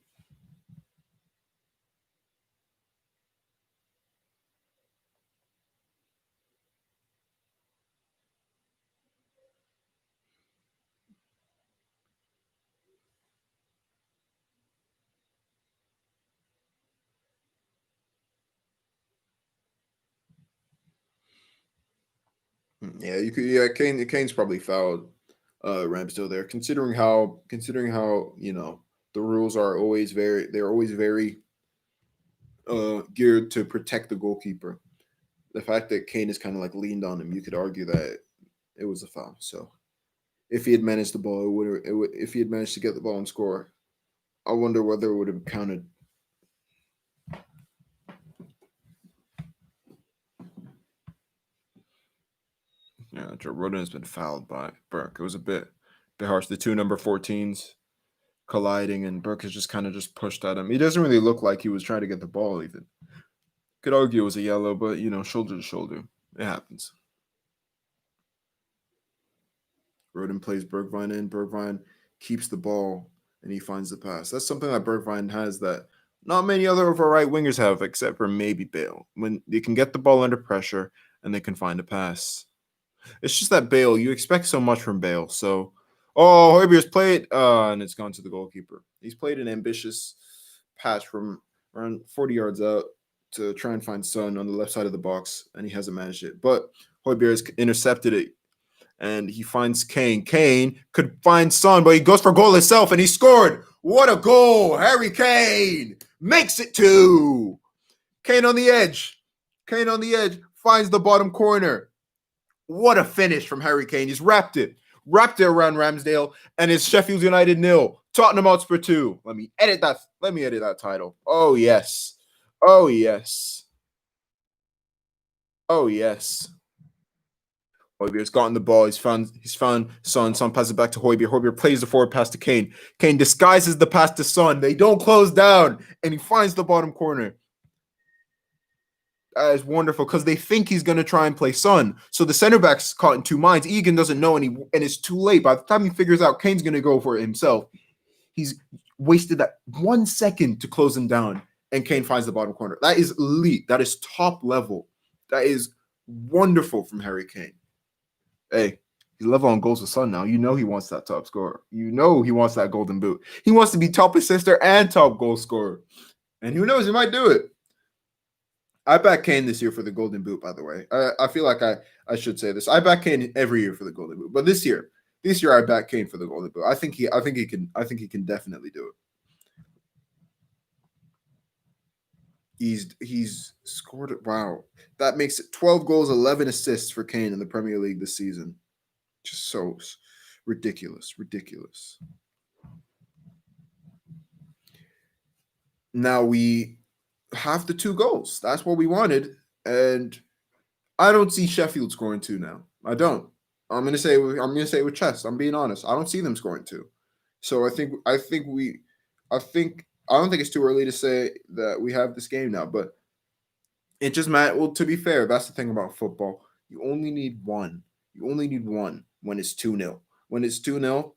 Yeah, you could. Yeah, Kane's probably fouled. Ramsdale there, considering how the rules are always very geared to protect the goalkeeper. The fact that Kane is kind of like leaned on him, you could argue that it was a foul. So if he had managed the ball, if he had managed to get the ball and score, I wonder whether it would have counted. Yeah, Joe Roden has been fouled by Burke. It was a bit harsh. The 2 number 14s colliding, and Burke has just kind of just pushed at him. He doesn't really look like he was trying to get the ball even. Could argue it was a yellow, but shoulder to shoulder. It happens. Roden plays Bergwijn in. Bergwijn keeps the ball and he finds the pass. That's something that Bergwijn has that not many other of our right wingers have, except for maybe Bale. When they can get the ball under pressure and they can find a pass. It's just that Bale, you expect so much from Bale. So, Højbjerg's played, and it's gone to the goalkeeper. He's played an ambitious pass from around 40 yards out to try and find Son on the left side of the box, and he hasn't managed it. But Højbjerg's intercepted it, and he finds Kane. Kane could find Son, but he goes for goal himself, and he scored. What a goal! Harry Kane makes it 2. Kane on the edge. Kane on the edge finds the bottom corner. What a finish from Harry Kane. He's wrapped it around Ramsdale, and it's Sheffield United 0, Tottenham Hotspur 2. Let me edit that title. Oh yes. Oh yes. Oh yes. Højbjerg's gotten the ball. He's found Son. Son passes it back to Højbjerg. Højbjerg plays the forward pass to Kane. Kane disguises the pass to Son. They don't close down, and he finds the bottom corner. That is wonderful because they think he's going to try and play Son. So the center back's caught in two minds. Egan doesn't know, and it's too late. By the time he figures out Kane's going to go for it himself, he's wasted that 1 second to close him down, and Kane finds the bottom corner. That is elite. That is top level. That is wonderful from Harry Kane. Hey, he's level on goals with Son now. You know he wants that top scorer. You know he wants that golden boot. He wants to be top assister and top goal scorer. And who knows, he might do it. I back Kane this year for the golden boot, by the way. I feel like I should say this. I back Kane every year for the golden boot. But this year I back Kane for the golden boot. I think he can definitely do it. He's scored it. Wow. That makes it 12 goals, 11 assists for Kane in the Premier League this season. Just so ridiculous. Now we have the 2 goals. That's what we wanted. And I don't see Sheffield scoring 2 now. I don't. I'm gonna say with chest. I'm being honest. I don't see them scoring 2. So I don't think it's too early to say that we have this game now, but it just matters. Well, to be fair, that's the thing about football. You only need one. You only need one when it's 2-0. When it's 2-0,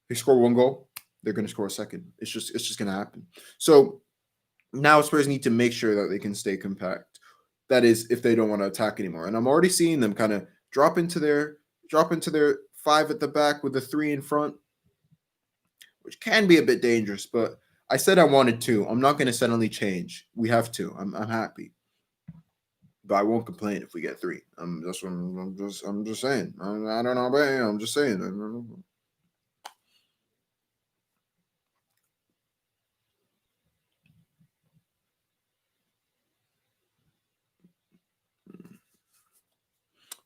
they score 1 goal, they're going to score a second. It's just going to happen. So now Spurs need to make sure that they can stay compact. That is, if they don't want to attack anymore. And I'm already seeing them kind of drop into their 5 at the back with the 3 in front, which can be a bit dangerous. But I said I wanted 2. I'm not going to suddenly change. We have 2. I'm happy. But I won't complain if we get 3. I'm just saying. I don't know, but I'm just saying.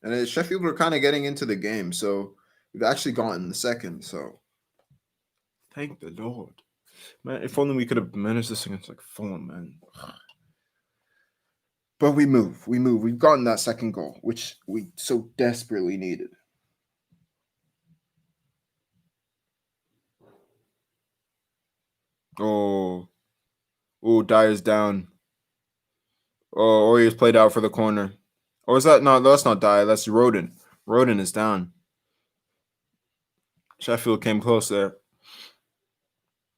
And Sheffield were kind of getting into the game, so we've actually gotten the second. So thank the Lord, man. If only we could have managed this against like Fulham, man. But we move. We've gotten that second goal, which we so desperately needed. Oh, Dyer's down. Oh, or he was played out for the corner. Or is that not? That's not Dyer. That's Roden. Roden is down. Sheffield came close there.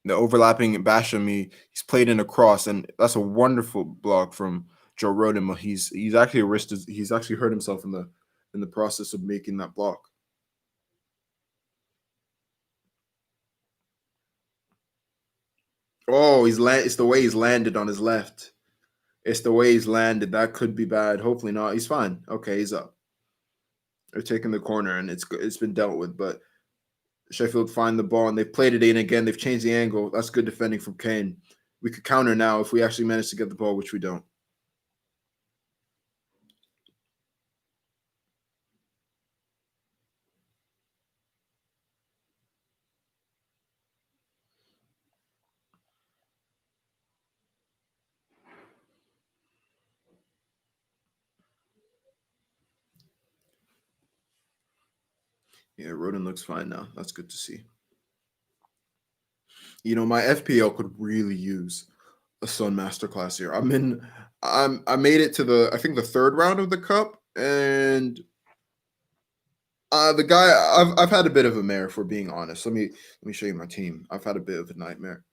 The overlapping Basham, he's played in a cross, and that's a wonderful block from Joe Roden. He's actually he's actually hurt himself in the process of making that block. Oh, it's the way he's landed on his left. It's the way he's landed. That could be bad. Hopefully not. He's fine. Okay, he's up. They're taking the corner, and it's been dealt with. But Sheffield find the ball, and they've played it in again. They've changed the angle. That's good defending from Kane. We could counter now if we actually manage to get the ball, which we don't. Yeah, Roden looks fine now. That's good to see. My FPL could really use a Sun masterclass here. I made it to I think the 3rd round of the cup, and the guy I've had a bit of a mare, for being honest. Let me show you my team. I've had a bit of a nightmare.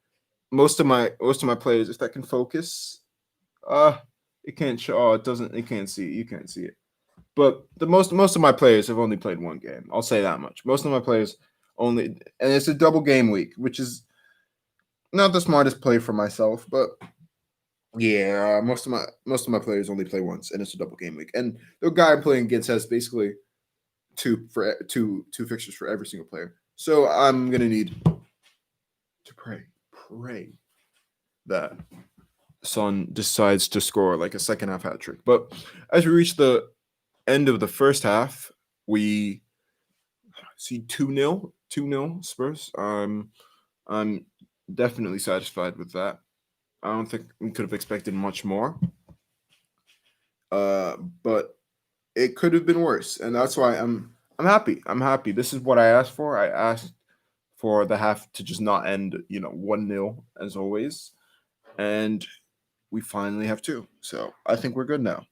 Most of my players, if that can focus, it can't show. Oh, it doesn't. It can't see. You can't see it. But most of my players have only played 1 game. I'll say that much. Most of my players only, and it's a double game week, which is not the smartest play for myself. But yeah, most of my players only play once, and it's a double game week. And the guy I'm playing against has basically two fixtures for every single player. So I'm gonna need to pray that Son decides to score like a second half hat trick. But as we reach the end of the first half, we see 2-0 Spurs. I'm definitely satisfied with that. I don't think we could have expected much more. But it could have been worse, and that's why I'm happy. I'm happy. This is what I asked for. I asked for the half to just not end, 1-0 as always. And we finally have two. So I think we're good now.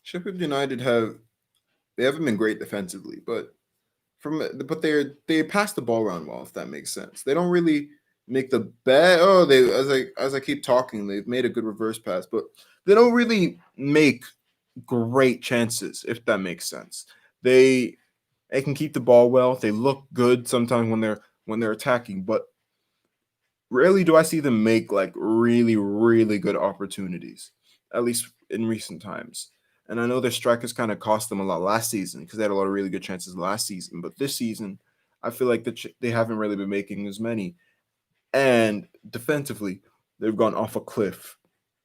Sheffield United they haven't been great defensively, but they pass the ball around well, if that makes sense. They don't really make the bad. Oh, they as I keep talking, they've made a good reverse pass, but they don't really make great chances, if that makes sense. They can keep the ball well. They look good sometimes when they're attacking, but rarely do I see them make like really, really good opportunities, at least in recent times. And I know their strikers kind of cost them a lot last season because they had a lot of really good chances last season. But this season, I feel like they haven't really been making as many. And defensively, they've gone off a cliff.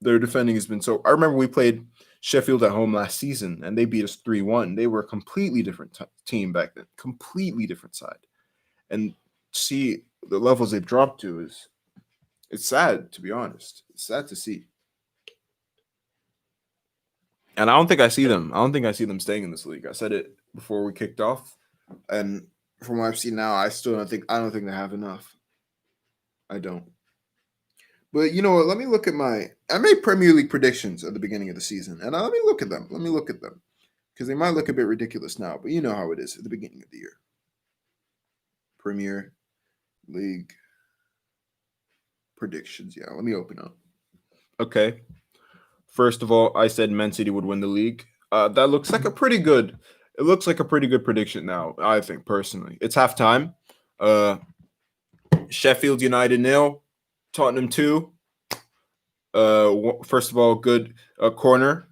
Their defending has been so. I remember we played Sheffield at home last season and they beat us 3-1. They were a completely different team back then, completely different side. And see the levels they've dropped to is it's sad, to be honest. It's sad to see. And I don't think I see them. I don't think I see them staying in this league. I said it before we kicked off. And from what I've seen now, I don't think they have enough. I don't. But you know what? Let me look at I made Premier League predictions at the beginning of the season. And let me look at them. Let me look at them. Because they might look a bit ridiculous now, but you know how it is at the beginning of the year. Premier League predictions. Yeah, let me open up. Okay. First of all, I said Man City would win the league. That looks like a pretty good. It looks like a pretty good prediction now. I think personally, it's halftime. Sheffield United 0, Tottenham 2. First of all, good corner.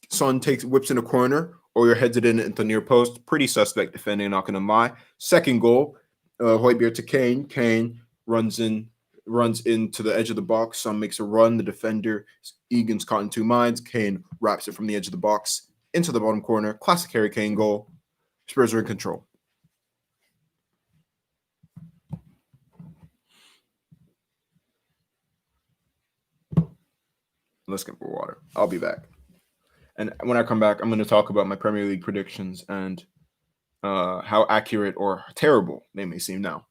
Son whips in a corner, or your heads it in at the near post. Pretty suspect defending, not gonna lie. Second goal, Højbjerg to Kane. Kane runs into the edge of the box. Son makes a run. The defender, Egan's caught in two minds. Kane wraps it from the edge of the box into the bottom corner. Classic Harry Kane goal. Spurs are in control. Let's get more water. I'll be back. And when I come back, I'm going to talk about my Premier League predictions and how accurate or terrible they may seem now.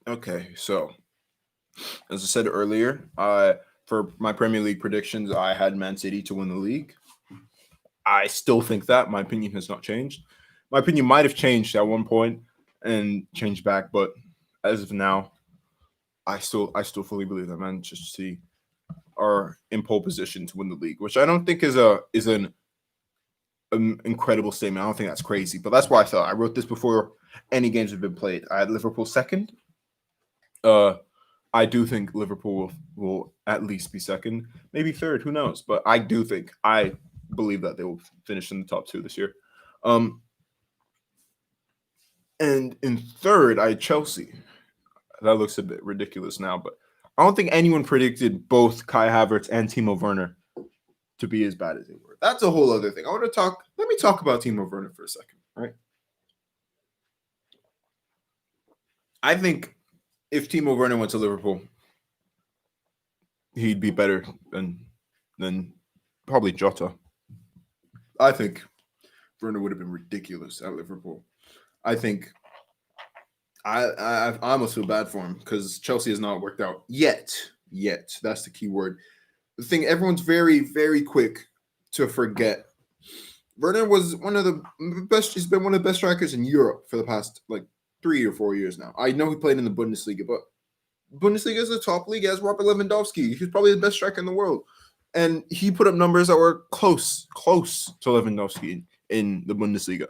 Okay, so as I said earlier, for my Premier League predictions, I had Man City to win the league. I still think that. My opinion has not changed. My opinion might have changed at one point and changed back, but as of now, I still fully believe that Manchester City are in pole position to win the league, which I don't think is an incredible statement. I don't think that's crazy, but that's why I thought. I wrote this before any games have been played. I had Liverpool second. I do think Liverpool will at least be second, maybe third. Who knows? But I believe that they will finish in the top two this year. And in third, I had Chelsea. That looks a bit ridiculous now, but I don't think anyone predicted both Kai Havertz and Timo Werner to be as bad as they were. That's a whole other thing. Let me talk about Timo Werner for a second, right? I think if Timo Werner went to Liverpool, he'd be better than probably Jota. I think Werner would have been ridiculous at Liverpool. I think I almost feel bad for him because Chelsea has not worked out yet. Yet, that's the key word. The thing, everyone's very, very quick to forget Werner was one of the best. He's been one of the best strikers in Europe for the past like 3 or 4 years now. I know he played in the Bundesliga, but Bundesliga is the top league. As Robert Lewandowski, he's probably the best striker in the world, and he put up numbers that were close to Lewandowski in the Bundesliga.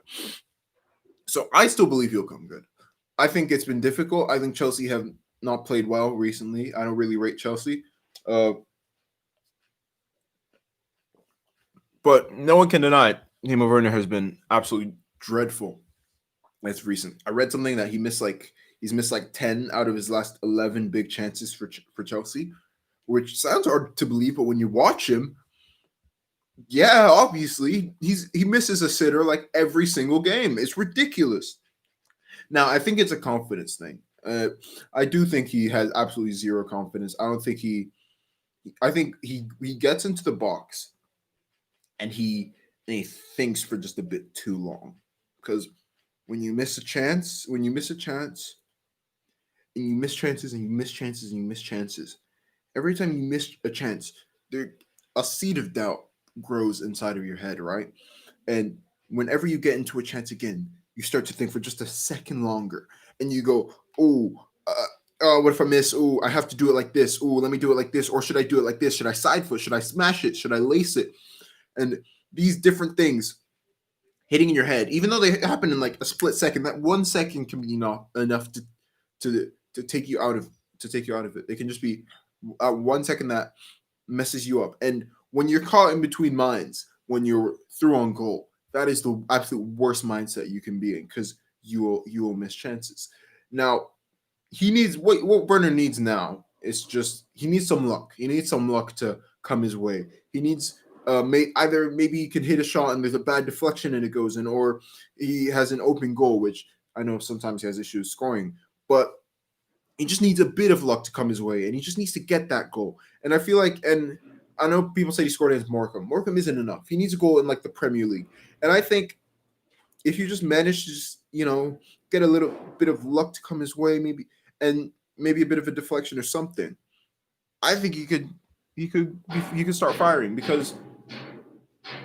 So I still believe he'll come good. I think it's been difficult. I think Chelsea have not played well recently. I don't really rate Chelsea. But no one can deny Timo Werner has been absolutely dreadful. That's recent. I read something that he's missed like 10 out of his last 11 big chances for Chelsea, which sounds hard to believe, but when you watch him, yeah, obviously he misses a sitter like every single game. It's ridiculous. Now, I think it's a confidence thing. I do think he has absolutely zero confidence. I think he gets into the box and he thinks for just a bit too long. Because when you miss a chance, and you miss chances and you miss chances and you miss chances, every time you miss a chance, a seed of doubt grows inside of your head, right? And whenever you get into a chance again, you start to think for just a second longer, and you go, "Oh, what if I miss? Oh, I have to do it like this. Oh, let me do it like this, or should I do it like this? Should I side foot? Should I smash it? Should I lace it?" And these different things hitting in your head, even though they happen in like a split second, that 1 second can be enough to take you out of it. They can just be 1 second that messes you up. And when you're caught in between minds, when you're through on goal, that is the absolute worst mindset you can be in, because you will miss chances. Now, he needs what Werner needs now is just he needs some luck. He needs some luck to come his way. He needs either maybe he can hit a shot and there's a bad deflection and it goes in, or he has an open goal, which I know sometimes he has issues scoring, but he just needs a bit of luck to come his way, and he just needs to get that goal. And I feel like, and I know people say he scored against Morecambe. Morecambe isn't enough. He needs a goal in like the Premier League. And I think if you just manage to just, get a little bit of luck to come his way, maybe a bit of a deflection or something, I think he could start firing, because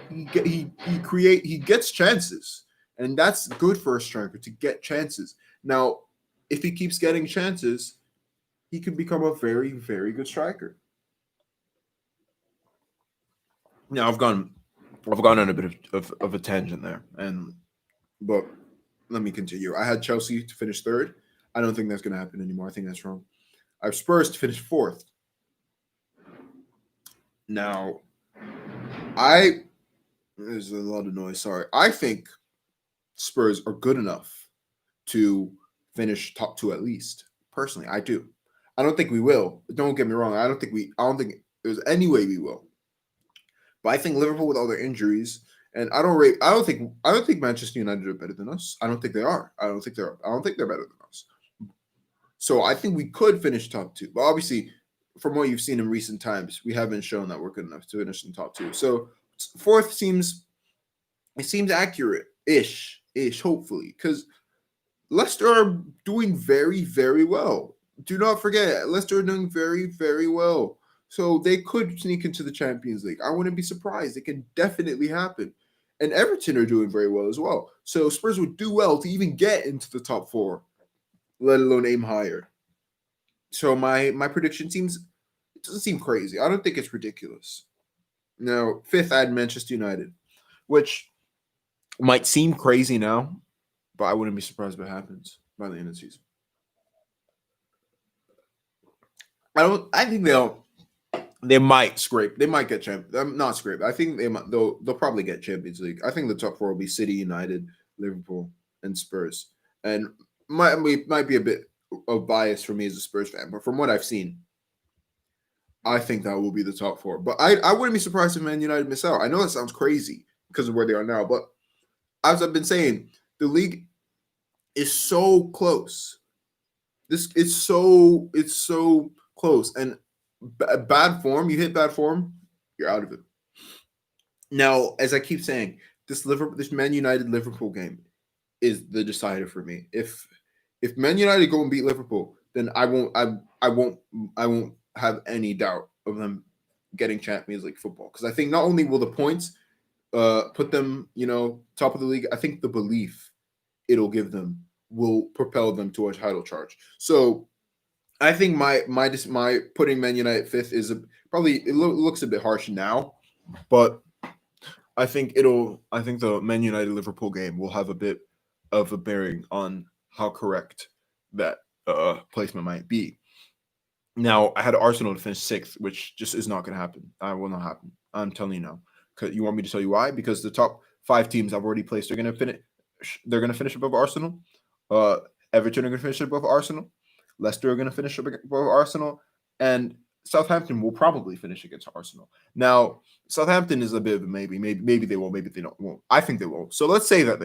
he gets chances, and that's good for a striker to get chances. Now, if he keeps getting chances, he could become a very, very good striker. Now, I've gone on a bit of a tangent there, but let me continue. I had Chelsea to finish third. I don't think that's going to happen anymore. I think that's wrong. I have Spurs to finish fourth. Now, there's a lot of noise. Sorry. I think Spurs are good enough to finish top two at least. Personally, I do. I don't think we will. Don't get me wrong. I don't think there's any way we will. But I think Liverpool, with all their injuries, and I don't think Manchester United are better than us. I don't think they are. I don't think they're better than us. So I think we could finish top two. But obviously, from what you've seen in recent times, we haven't shown that we're good enough to finish in top two. So fourth seems accurate-ish, hopefully, because Leicester are doing very, very well. Do not forget, Leicester are doing very, very well. So they could sneak into the Champions League. I wouldn't be surprised. It can definitely happen. And Everton are doing very well as well. So Spurs would do well to even get into the top four, let alone aim higher. So my prediction doesn't seem crazy. I don't think it's ridiculous. Now, fifth, I had Manchester United, which might seem crazy now, but I wouldn't be surprised if it happens by the end of the season. I think they might scrape. They might get champions. Not scrape. I think they'll probably get Champions League. I think the top four will be City, United, Liverpool, and Spurs. And might be a bit of bias for me as a Spurs fan, but from what I've seen, I think that will be the top four. But I wouldn't be surprised if Man United miss out. I know that sounds crazy because of where they are now, but as I've been saying, the league is so close. It's so close, and bad form. You hit bad form, you're out of it. Now, as I keep saying, this Man United Liverpool game is the decider for me. If Man United go and beat Liverpool, then I won't have any doubt of them getting Champions League football, because I think not only will the points put them, top of the league. I think the belief it'll give them will propel them to a title charge. So I think my putting Man United fifth is probably looks a bit harsh now, but I think the Man United Liverpool game will have a bit of a bearing on how correct that placement might be. Now, I had Arsenal to finish sixth, which just is not going to happen. I will not happen. I'm telling you now. You want me to tell you why? Because the top five teams I've already placed are going to finish. They're going to finish above Arsenal. Uh, Everton are going to finish above Arsenal. Leicester are going to finish above Arsenal, and Southampton will probably finish against Arsenal. Now, Southampton is a bit of a maybe. Maybe they will. Maybe they don't. Won't. I think they will. So let's say that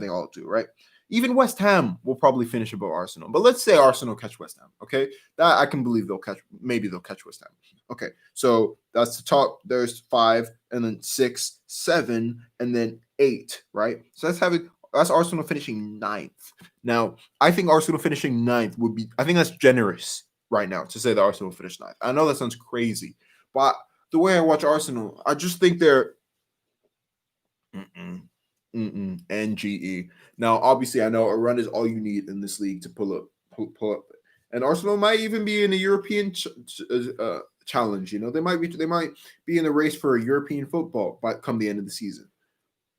they all do. Right. Even West Ham will probably finish above Arsenal. But let's say Arsenal catch West Ham. Okay, that I can believe they'll catch. Maybe they'll catch West Ham. Okay, so that's the top. There's five, and then six, seven, and then eight. Right. So that's Arsenal finishing ninth. Now, I think Arsenal finishing ninth would be. I think that's generous right now to say that Arsenal will finish ninth. I know that sounds crazy, but the way I watch Arsenal, I just think they're. Mm-mm. NGE. Now, obviously, I know a run is all you need in this league to pull up, and Arsenal might even be in a European challenge. They might be in the race for a European football by come the end of the season.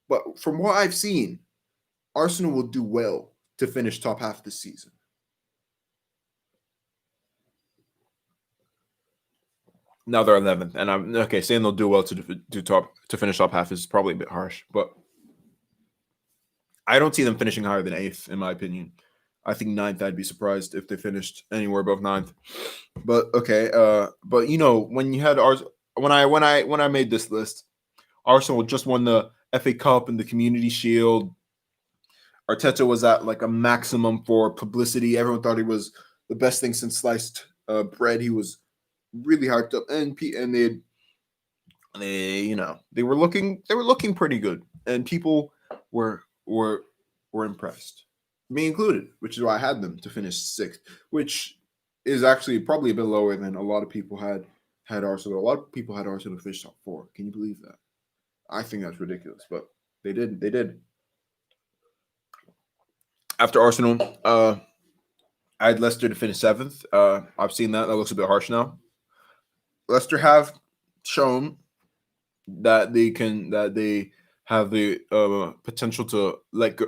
But from what I've seen, Arsenal will do well to finish top half this season. Now they're 11th, and I'm okay. Saying they'll do well to finish top half is probably a bit harsh, but I don't see them finishing higher than eighth, in my opinion. I think ninth. I'd be surprised if they finished anywhere above ninth. But okay, but when you had ours, when I made this list, Arsenal just won the FA Cup and the Community Shield. Arteta was at like a maximum for publicity. Everyone thought he was the best thing since sliced bread. He was really hyped up, and they were looking pretty good, and people were were were impressed, me included, which is why I had them to finish sixth, which is actually probably a bit lower than a lot of people had Arsenal. A lot of people had Arsenal finish top four. Can you believe that? I think that's ridiculous, but they did. They did. After Arsenal, I had Leicester to finish seventh. I've seen that. That looks a bit harsh now. Leicester have shown that they have the potential to let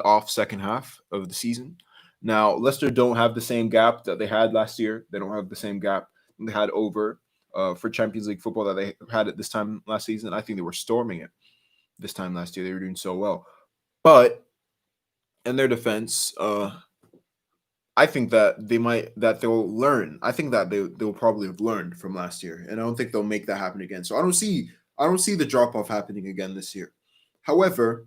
off second half of the season. Now Leicester don't have the same gap that they had last year. They don't have the same gap they had over for Champions League football that they had at this time last season. I think they were storming it this time last year. They were doing so well, but in their defense, I think that they'll learn. I think that they'll probably have learned from last year, and I don't think they'll make that happen again. So I don't see the drop off happening again this year. However,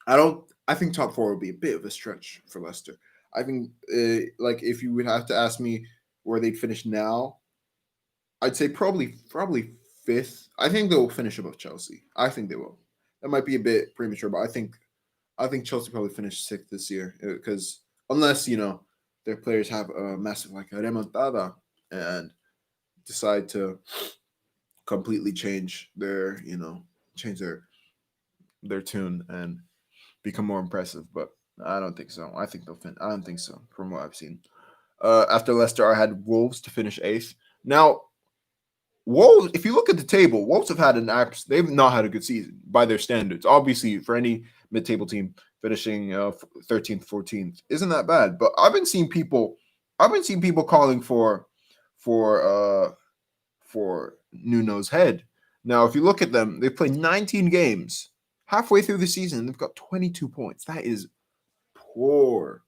I don't. I think top four would be a bit of a stretch for Leicester. I think, like, if you would have to ask me where they'd finish now, I'd say probably fifth. I think they'll finish above Chelsea. I think they will. That might be a bit premature, but I think Chelsea probably finish sixth this year because unless their players have a massive like a remontada and decide to completely change their tune and become more impressive. But I don't think so. I don't think so from what I've seen. After Leicester, I had Wolves to finish eighth. Now, Wolves, if you look at the table, Wolves have had they've not had a good season by their standards. Obviously, for any mid-table team finishing 13th, 14th isn't that bad. But I've been seeing people calling for Nuno's head. Now, if you look at them, they've played 19 games. Halfway through the season, they've got 22 points. That is poor.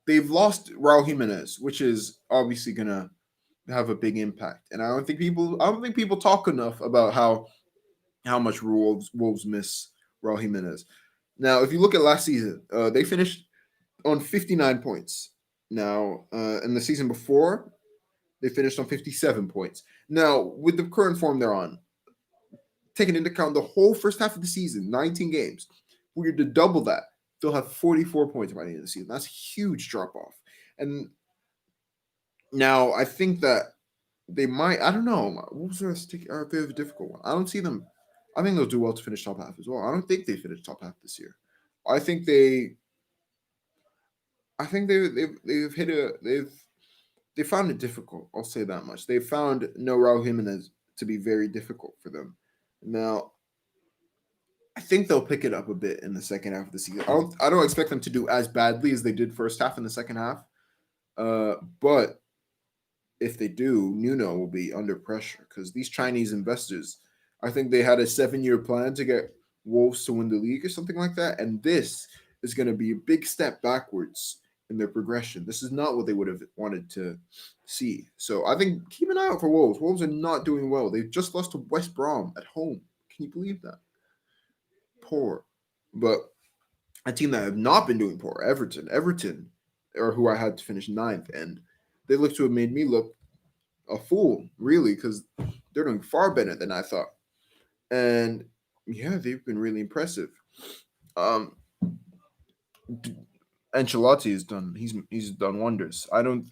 They've lost Raul Jimenez, which is obviously gonna have a big impact. And I don't think people talk enough about how much Wolves miss Raul Jimenez. Now, if you look at last season, they finished on 59 points. Now, in the season before, they finished on 57 points. Now, with the current form they're on, taking into account the whole first half of the season, 19 games, we were to double that, they'll have 44 points by the end of the season. That's a huge drop off. And now I think that they might, I don't know, Wolves are a difficult one. I don't see them. I think they'll do well to finish top half as well. I don't think they finished top half this year. I think they. I think they've hit a they found it difficult. I'll say that much. They found no Raul Jimenez to be very difficult for them. Now, I think they'll pick it up a bit in the second half of the season. I don't expect them to do as badly as they did first half in the second half. But if they do, Nuno will be under pressure because these Chinese investors, I think they had a 7-year plan to get Wolves to win the league or something like that. And this is going to be a big step backwards in their progression. This is not what they would have wanted to see. So I think keep an eye out for Wolves. Wolves are not doing well. They just lost to West Brom at home. Can you believe that? Poor. But a team that have not been doing poor, Everton. Everton, or who I had to finish ninth, and they look to have made me look a fool, really, because they're doing far better than I thought. And yeah, they've been really impressive. Um, Ancelotti has done he's done wonders. I don't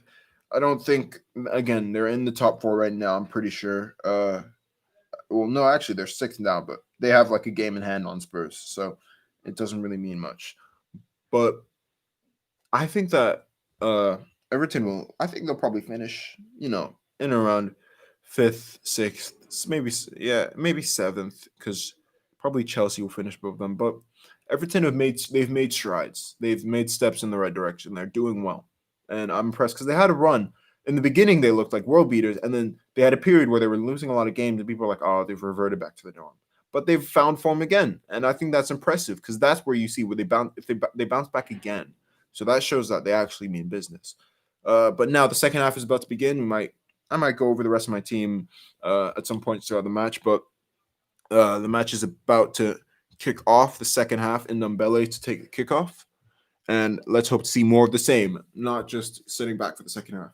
think again they're in the top four right now. I'm pretty sure. Well, no, actually they're sixth now, but they have like a game in hand on Spurs, so it doesn't really mean much. But I think that uh Everton will. I think they'll probably finish, in around fifth, sixth, maybe yeah, maybe seventh, because probably Chelsea will finish above them. But Everton they've made strides. They've made steps in the right direction. They're doing well, and I'm impressed because they had a run. In the beginning, they looked like world beaters, and then they had a period where they were losing a lot of games, and people were like, "Oh, they've reverted back to the norm." But they've found form again, and I think that's impressive because that's where you see where they bounce if they bounce back again. So that shows that they actually mean business. But now the second half is about to begin. I might go over the rest of my team at some point throughout the match, but the match is about to kick off the second half in Ndombele to take the kickoff, and let's hope to see more of the same, not just sitting back for the second half.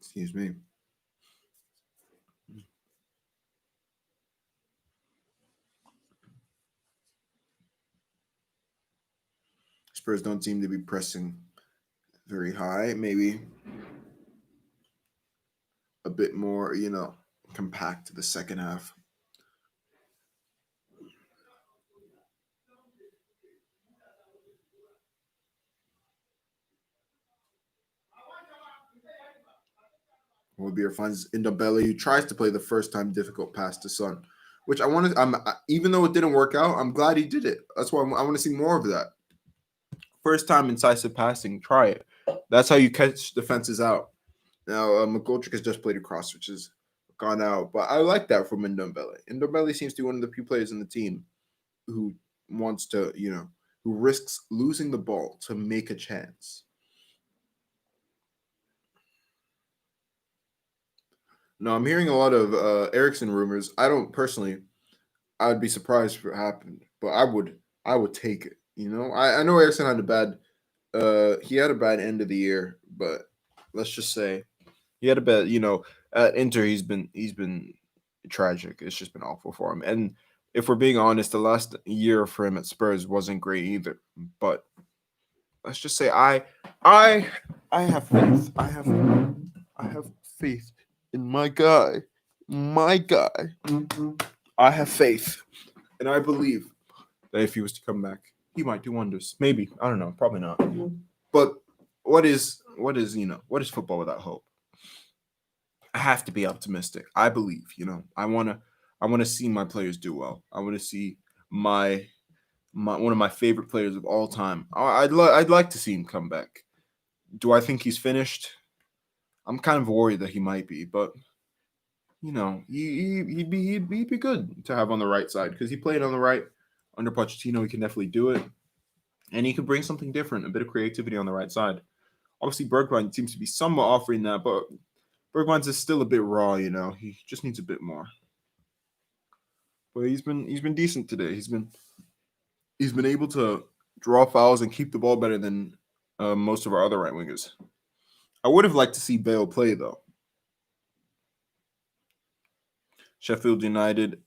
Excuse me. Spurs don't seem to be pressing very high. Maybe a bit more, compact to the second half. Wolbier finds Indabelli, who tries to play the first time difficult pass to Son, which I want to. Even though it didn't work out, I'm glad he did it. That's why I want to see more of that. First time incisive passing, try it. That's how you catch defenses out. Now, McGoldrick has just played across, which has gone out, but I like that from Ndombele. Ndombele seems to be one of the few players in the team who wants to, who risks losing the ball to make a chance. No, I'm hearing a lot of Ericsson rumors. I don't personally. I'd be surprised if it happened, but I would take it. I know Ericsson had a bad he had a bad end of the year, but let's just say he had a bad, at Inter he's been tragic. It's just been awful for him. And if we're being honest, the last year for him at Spurs wasn't great either. But let's just say I I have faith. I have faith in my guy. My guy. I have faith. And I believe that if he was to come back, he might do wonders. Maybe. I don't know. Probably not. But what is football without hope? I have to be optimistic. I believe, I wanna see my players do well. I want to see my one of my favorite players of all time. I'd like to see him come back. Do I think he's finished? I'm kind of worried that he might be, but he'd be good to have on the right side because he played on the right under Pochettino. He can definitely do it, and he could bring something different, a bit of creativity on the right side. Obviously, Bergwijn seems to be somewhat offering that, but Bergwijn's is still a bit raw. He just needs a bit more. But he's been decent today. He's been able to draw fouls and keep the ball better than most of our other right wingers. I would have liked to see Bale play though. Sheffield United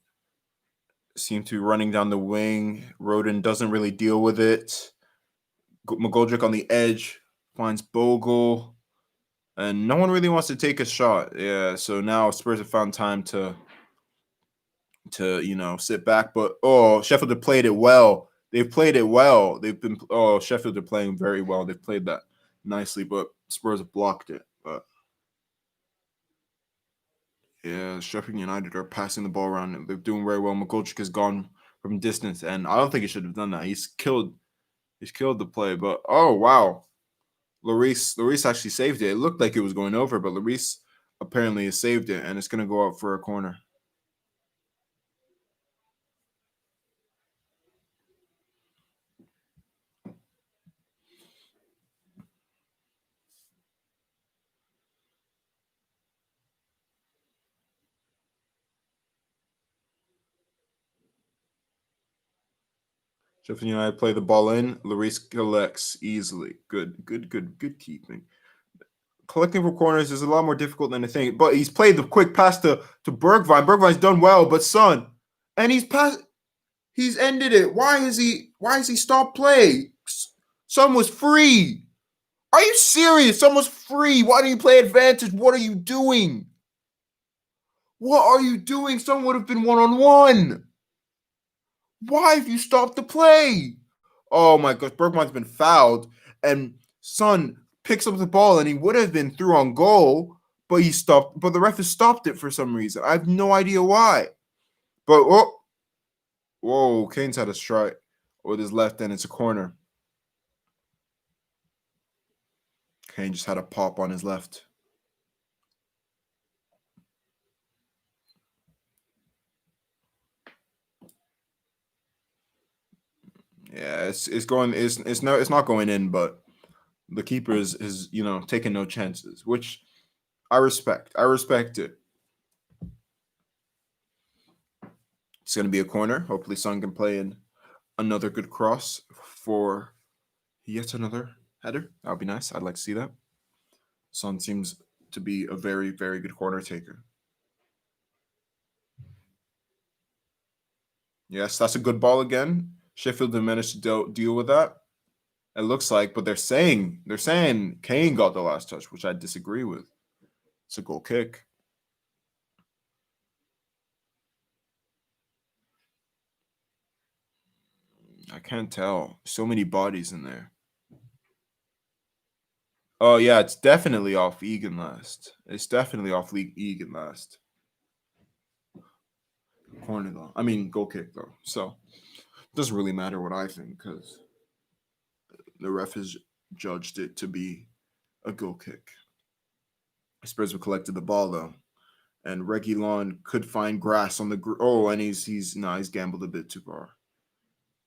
seem to be running down the wing. Roden doesn't really deal with it. McGoldrick on the edge finds Bogle, and no one really wants to take a shot. Yeah, so now Spurs have found time to sit back. But Sheffield have played it well. They've played it well. Sheffield are playing very well. They've played that nicely, but Spurs have blocked it. But yeah, Sheffield United are passing the ball around. They're doing very well. McGoldrick has gone from distance, and I don't think he should have done that. He's killed the play. But oh wow, Lloris actually saved it. It looked like it was going over, but Lloris apparently has saved it, and it's going to go out for a corner. Sheffield United play the ball in. Lloris collects easily. Good keeping. Collecting for corners is a lot more difficult than I think. But he's played the quick pass to Bergwijn. Bergwijn's done well, but Son, and he's ended it. Why is he stopped play? Son was free. Are you serious? Son was free. Why didn't you play advantage? What are you doing? What are you doing? Son would have been one-on-one. Why have you stopped the play? Oh my gosh, Bergwijn's been fouled, and Son picks up the ball, and he would have been through on goal, but he stopped. But the ref has stopped it for some reason. I have no idea why. But whoa, Kane's had a strike with his left, and it's a corner. Kane just had a pop on his left. Yeah, it's not going in, but the keeper is taking no chances, which I respect. I respect it. It's going to be a corner. Hopefully, Son can play in another good cross for yet another header. That would be nice. I'd like to see that. Son seems to be a very, very good corner taker. Yes, that's a good ball again. Sheffield did manage to deal with that. It looks like, but they're saying Kane got the last touch, which I disagree with. It's a goal kick. I can't tell. So many bodies in there. Oh yeah, it's definitely off Egan last. It's definitely off Egan last. Corner though. I mean goal kick though. So it doesn't really matter what I think because the ref has judged it to be a goal kick. Spurs have collected the ball though, and Reguilon could find grass on the and he's gambled a bit too far.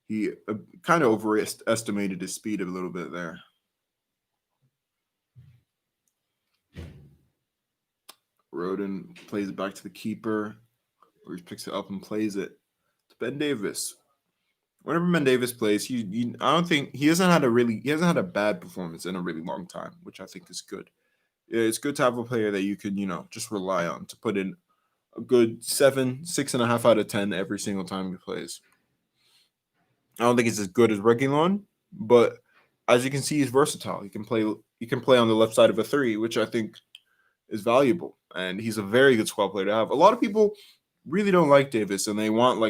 He kind of overestimated his speed a little bit there. Roden plays it back to the keeper, or he picks it up and plays it to Ben Davis. Whenever Ben Davis plays, I don't think he hasn't had a bad performance in a really long time, which I think is good. It's good to have a player that you can just rely on to put in a good 6.5 out of 10 every single time he plays. I don't think he's as good as Reguilon, but as you can see, he's versatile. He can play on the left side of a three, which I think is valuable, and he's a very good squad player to have. A lot of people really don't like Davis, and they want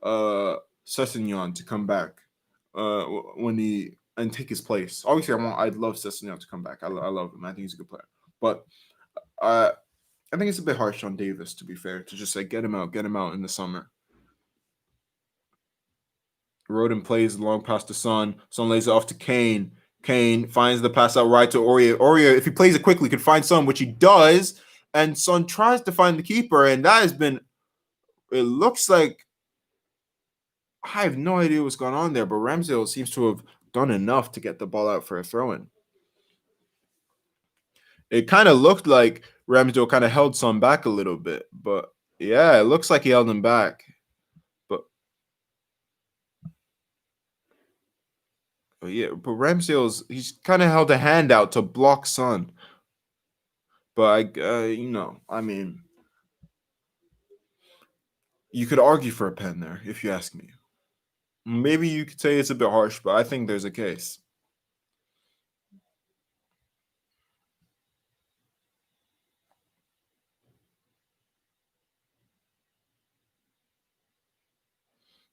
Sessegnon to come back and take his place. Obviously, I'd love Sessegnon to come back. I love him. I think he's a good player, but I think it's a bit harsh on Davis, to be fair, to just say get him out in the summer. Roden plays the long pass to Son. Son lays it off to Kane. Kane finds the pass out right to Aurier. Aurier, if he plays it quickly, could find Son, which he does. And Son tries to find the keeper, and that has been. It looks like I have no idea what's going on there, but Ramsdale seems to have done enough to get the ball out for a throw-in. It kind of looked like Ramsdale kind of held Son back a little bit, but yeah, it looks like he held him back. But he's kind of held a hand out to block Son. But I mean, You could argue for a pen there, if you ask me. Maybe you could say it's a bit harsh, but I think there's a case.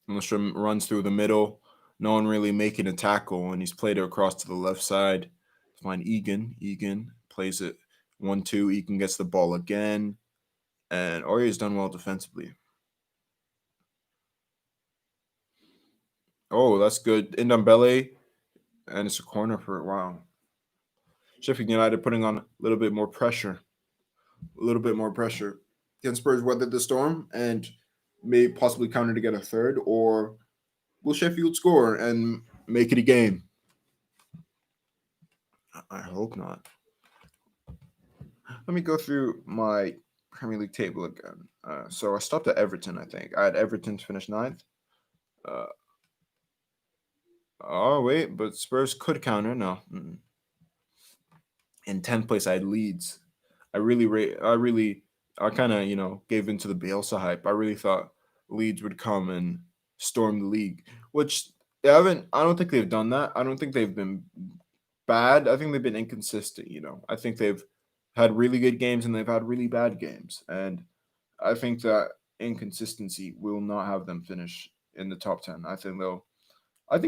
Lundstrom runs through the middle, no one really making a tackle, and he's played it across to the left side to find Egan. Egan plays it 1-2. Egan gets the ball again, and Aurier's done well defensively. Oh, that's good. Ndombele, and it's a corner for wow. Sheffield United putting on a little bit more pressure. A little bit more pressure. Can Spurs weather the storm and may possibly counter to get a third, or will Sheffield score and make it a game? I hope not. Let me go through my Premier League table again. So I stopped at Everton, I think. I had Everton to finish ninth. Uh, oh, wait, but Spurs could counter. No. Mm-mm. In 10th place, I had Leeds. I kind of, gave into the Bielsa hype. I really thought Leeds would come and storm the league, which they haven't. I don't think they've done that. I don't think they've been bad. I think they've been inconsistent. I think they've had really good games and they've had really bad games, and I think that inconsistency will not have them finish in the top 10. I think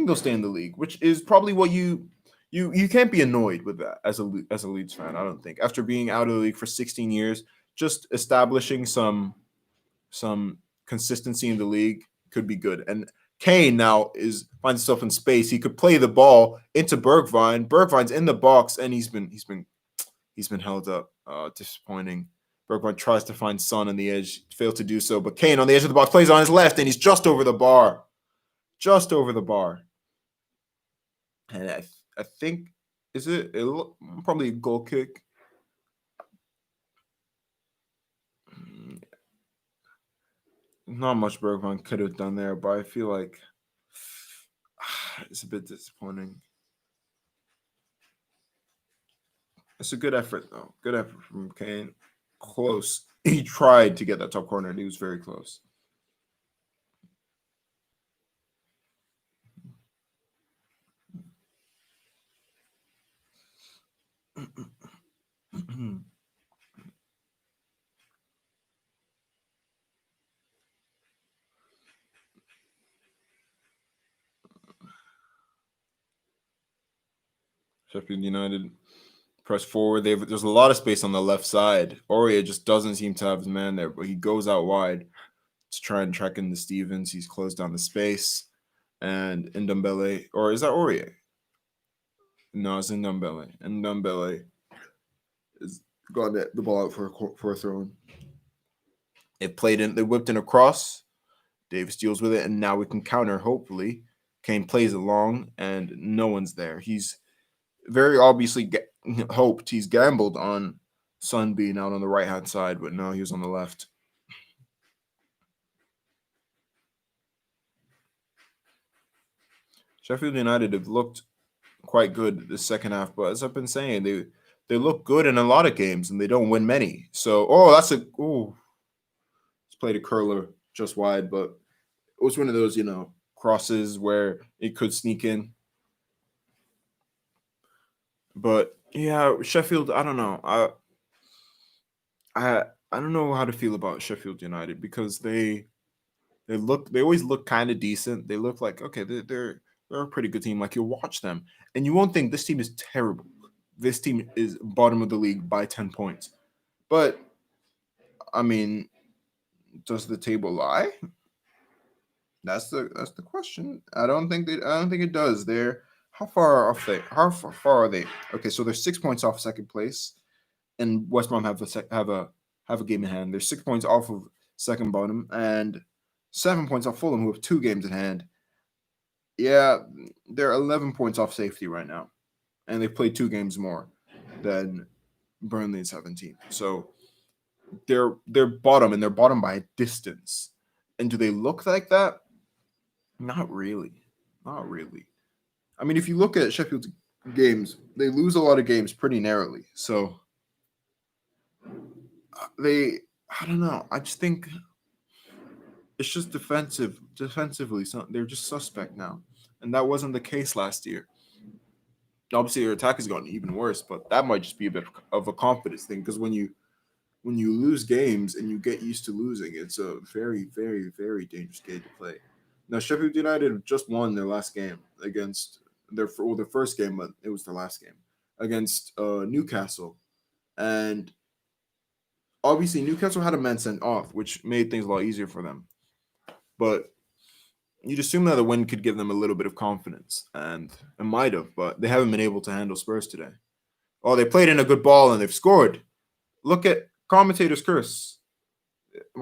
they'll stay in the league, which is probably what you can't be annoyed with that as a Leeds fan. I don't think after being out of the league for 16 years, just establishing some consistency in the league could be good. And Kane now finds himself in space. He could play the ball into Bergwijn. Bergwijn's in the box, and he's been held up. Disappointing. Bergwijn tries to find Son on the edge, failed to do so. But Kane on the edge of the box plays on his left, and he's just over the bar. Just over the bar. And I think probably a goal kick. Not much Bergwijn could have done there, but I feel like it's a bit disappointing. It's a good effort though. Good effort from Kane. Close. He tried to get that top corner, and he was very close. Sheffield United press forward. There's a lot of space on the left side. Aurier just doesn't seem to have his man there, but he goes out wide to try and track in the Stevens. He's closed down the space. And Ndombele, or is that Aurier? No, it's Ndombele. Ndombele is got the ball out for a throw in. They whipped in across. Davis deals with it, and now we can counter, hopefully. Kane plays along, and no one's there. He's very obviously hoped. He's gambled on Son being out on the right-hand side, but no, he was on the left. Sheffield United have looked quite good the second half, but as I've been saying, they look good in a lot of games, and they don't win many. So, it's played a curler just wide, but it was one of those, crosses where it could sneak in. But yeah, Sheffield, I don't know. I don't know how to feel about Sheffield United because they always look kind of decent. They look like okay, they're a pretty good team. Like you watch them and you won't think this team is terrible. This team is bottom of the league by 10 points. But I mean, does the table lie? That's the question. I don't think it does. They're how far off they how far are they? Okay, so they're 6 points off second place, and West Brom have a game in hand. They're 6 points off of second bottom and 7 points off Fulham, who have 2 games in hand. Yeah, they're 11 points off safety right now, and they've played 2 games more than Burnley and 17. So they're bottom, and they're bottom by a distance. And do they look like that? Not really. Not really. I mean, if you look at Sheffield's games, they lose a lot of games pretty narrowly. So I don't know. I just think It's just defensively. So they're just suspect now, and that wasn't the case last year. Obviously, your attack has gotten even worse, but that might just be a bit of a confidence thing because when you lose games and you get used to losing, it's a very, very, very dangerous game to play. Now, Sheffield United just won their last game against their first game, but it was their last game against Newcastle, and obviously Newcastle had a man sent off, which made things a lot easier for them. But you'd assume that the win could give them a little bit of confidence, and it might have, but they haven't been able to handle Spurs today. Oh, they played in a good ball and they've scored. Look at commentators curse.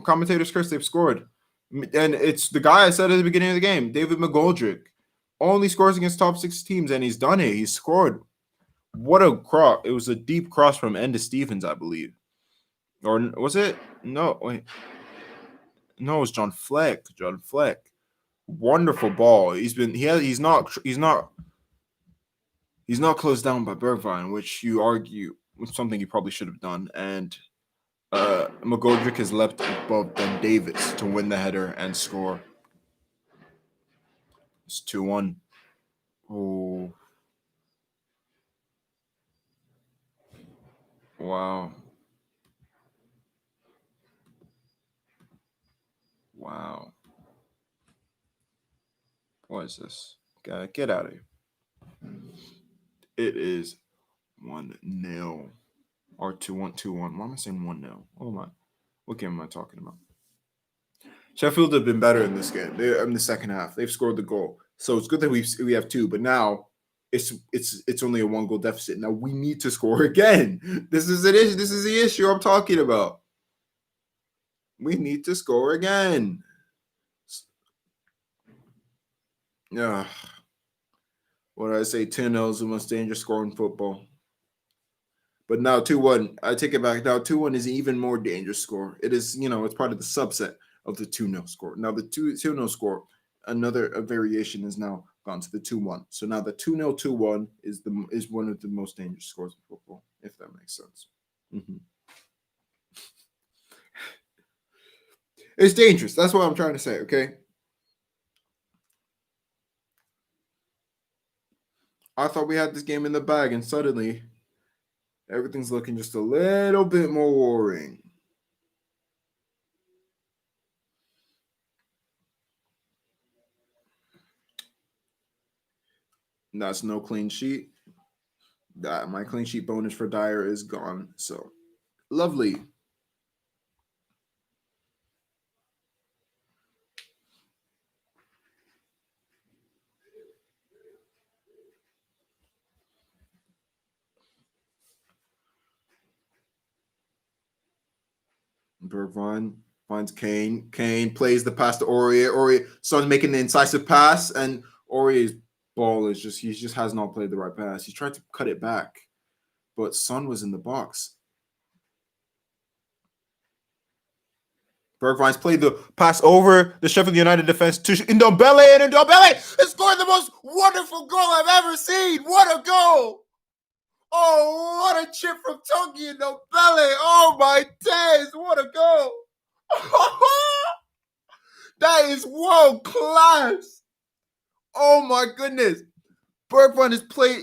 Commentators curse. They've scored, and it's the guy I said at the beginning of the game, David McGoldrick, only scores against top six teams, and he's done it. He's scored. What a cross! It was a deep cross from Enda Stevens, I believe, or was it? No, wait. No, it was John Fleck. John Fleck. Wonderful ball. He's not closed down by Bergwijn, which you argue was something he probably should have done, and McGoldrick has leapt above Ben Davis to win the header and score. It's 2-1. Oh. Wow. Wow. What is this? Get out of here. It is 1-0. Or 2-1, 2-1. Why am I saying 1-0? What game am I talking about? Sheffield have been better in this game. In the second half, they've scored the goal, so it's good that we have two. But now it's only a 1-goal deficit. Now we need to score again. This is the issue I'm talking about. We need to score again. Yeah. What did I say? 2-0 is the most dangerous score in football. But now 2-1, I take it back. Now 2-1 is an even more dangerous score. It is, it's part of the subset of the 2-0 score. Now the 2-0 score, a variation is now gone to the 2-1. So now the 2-0, 2-1 is one of the most dangerous scores in football, if that makes sense. Mm-hmm. It's dangerous. That's what I'm trying to say, okay? I thought we had this game in the bag, and suddenly everything's looking just a little bit more worrying. That's no clean sheet. My clean sheet bonus for Dyer is gone. So lovely. Bergwijn finds Kane. Kane plays the pass to Aurier. Aurier starts making the incisive pass, and Aurier's ball is he just has not played the right pass. He tried to cut it back, but Son was in the box. Bergwijn's played the pass over the Sheffield United defense to Ndombele, and Ndombele has scored the most wonderful goal I've ever seen. What a goal! Oh, what a chip from Tongi and Ndombele. Oh, my days. What a goal. That is world class. Oh, my goodness. Bergwijn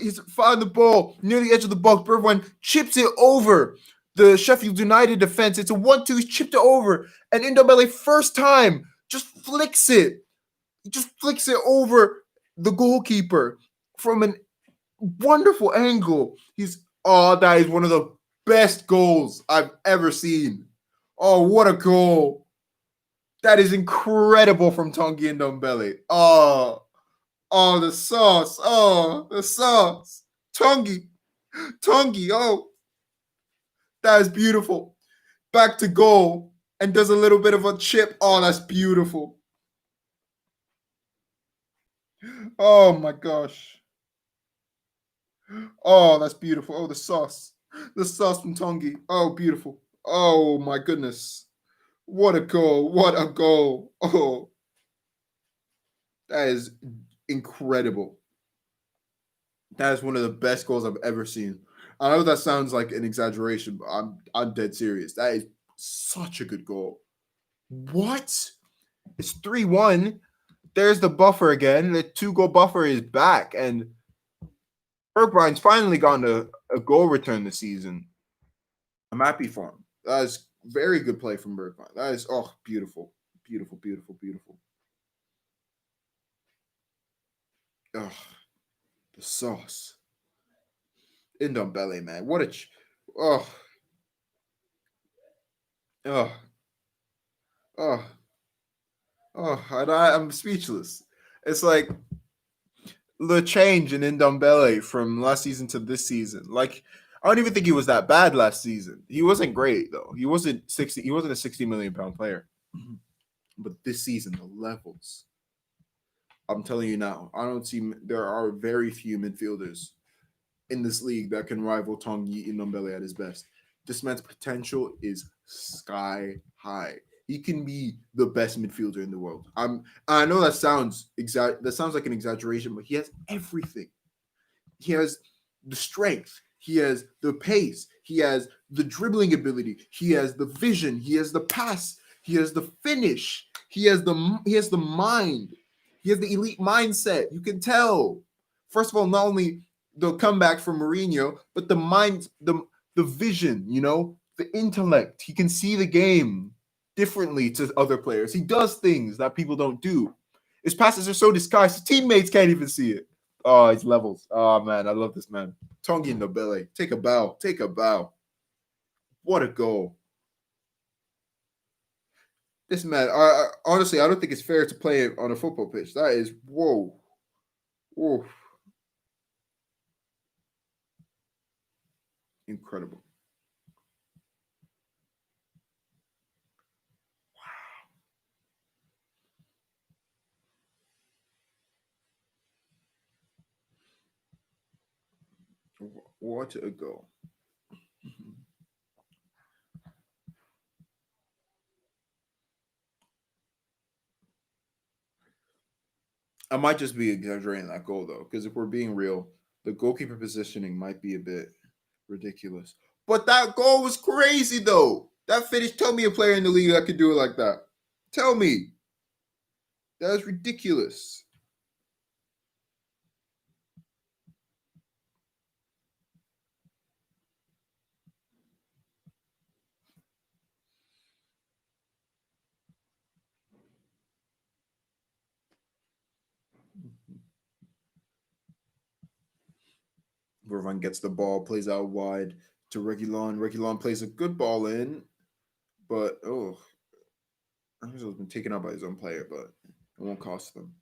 he's found the ball near the edge of the box. Bergwijn chips it over the Sheffield United defense. It's a 1-2. He's chipped it over. And Ndombele, first time, just flicks it. He just flicks it over the goalkeeper from an wonderful angle. That is one of the best goals I've ever seen. Oh, what a goal. That is incredible from Tongi and Ndombele. Oh, the sauce. Oh, the sauce. Tongi. Oh, that is beautiful. Back to goal and does a little bit of a chip. Oh, that's beautiful. Oh, my gosh. Oh, that's beautiful. Oh, the sauce. The sauce from Tongi. Oh, beautiful. Oh, my goodness. What a goal. What a goal. Oh, that is incredible. That is one of the best goals I've ever seen. I know that sounds like an exaggeration, but I'm dead serious. That is such a good goal. What? It's 3-1. There's the buffer again. The 2-goal buffer is back, and Bergwijn's finally gotten a goal return this season. I'm happy for him. That is very good play from Bergwijn. That is beautiful, beautiful, beautiful, beautiful. Oh, the sauce. Ndombele, man. What a oh oh oh I'm speechless. It's like the change in Ndombele from last season to this season. Like, I don't even think he was that bad last season. He wasn't great though. He wasn't a 60 million pound player. But this season, the levels. I'm telling you now, I don't see. There are very few midfielders in this league that can rival Tanguy Ndombele at his best. This man's potential is sky high. He can be the best midfielder in the world. I know that sounds like an exaggeration, but he has everything. He has the strength. He has the pace. He has the dribbling ability. He has the vision. He has the pass. He has the finish. He has the mind. He has the elite mindset. You can tell. First of all, not only the comeback from Mourinho, but the mind, the vision, the intellect. He can see the game differently to other players. He does things that people don't do. His passes are so disguised, his teammates can't even see it. Oh, his levels. Oh, man, I love this man. Tanguy Ndombele. Take a bow. Take a bow. What a goal. This man, honestly, I don't think it's fair to play it on a football pitch. That is, whoa. Whoa. Incredible. What a goal. I might just be exaggerating that goal, though, because if we're being real, the goalkeeper positioning might be a bit ridiculous. But that goal was crazy, though. That finish, tell me a player in the league that could do it like that. Tell me. That is ridiculous. Vervan gets the ball, plays out wide to Reguilon. Reguilon plays a good ball in, but Angel's been taken out by his own player, but it won't cost them.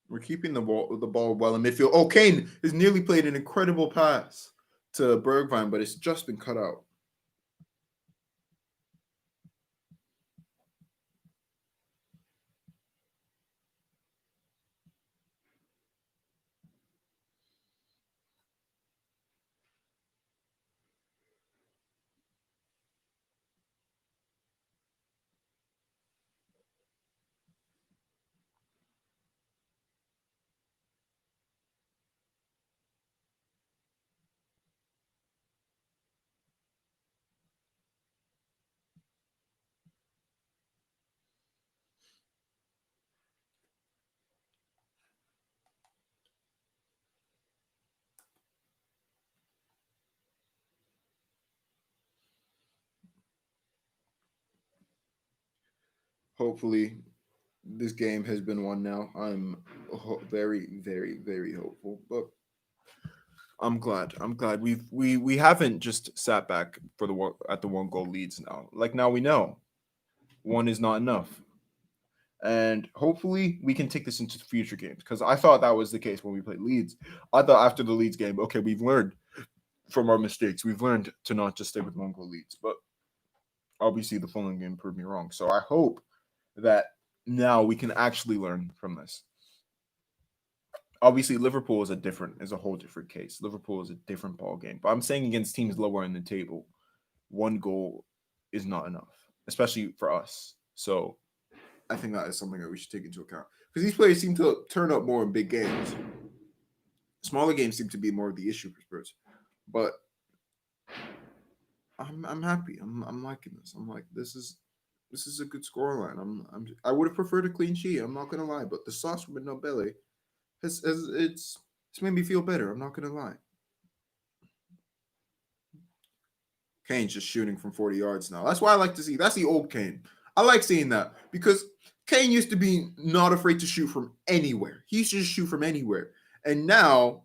We're keeping the ball well in midfield. Oh, Kane has nearly played an incredible pass to Bergwijn, but it's just been cut out. Hopefully, this game has been won now. I'm very, very, very hopeful, but I'm glad. I'm glad we haven't just sat back for the 1 goal leads now. Like, now we know one is not enough. And hopefully we can take this into future games, because I thought that was the case when we played Leeds. I thought after the Leeds game, okay, we've learned from our mistakes. We've learned to not just stay with 1 goal leads. But obviously the Fulham game proved me wrong. So I hope that now we can actually learn from this. Obviously, Liverpool is a whole different case. Liverpool is a different ball game. But I'm saying against teams lower in the table, one goal is not enough, especially for us. So I think that is something that we should take into account because these players seem to turn up more in big games. Smaller games seem to be more of the issue for Spurs, but I'm happy. I'm liking this. I'm like this is a good scoreline. I would have preferred a clean sheet. I'm not gonna lie, but the sauce from Nobele has it's made me feel better. I'm not gonna lie. Kane's just shooting from 40 yards now. That's why I like to see. That's the old Kane. I like seeing that because Kane used to be not afraid to shoot from anywhere. He used to just shoot from anywhere, and now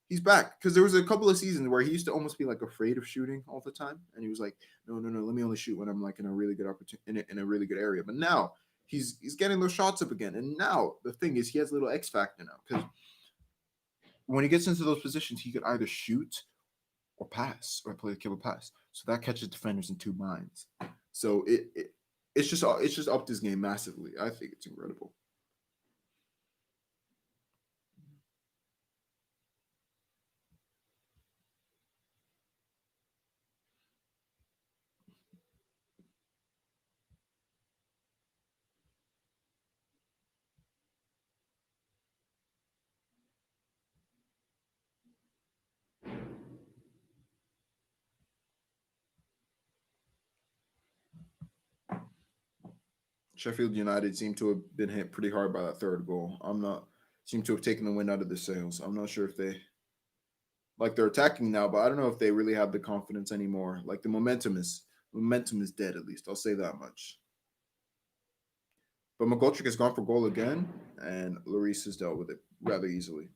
he's back because there was a couple of seasons where he used to almost be like afraid of shooting all the time, and he was like, "No, no, no, let me only shoot when I'm like in a really good opportunity in a really good area." But now he's getting those shots up again, and now the thing is he has a little X factor now because when he gets into those positions, he could either shoot or pass or play a killer pass. So that catches defenders in two minds. So it's just upped his game massively. I think it's incredible. Sheffield United seem to have been hit pretty hard by that third goal. I'm not seem to have taken the wind out of their sails. I'm not sure if they like they're attacking now, but I don't know if they really have the confidence anymore. Like the momentum is dead at least. I'll say that much. But McGoldrick has gone for goal again, and Lloris has dealt with it rather easily.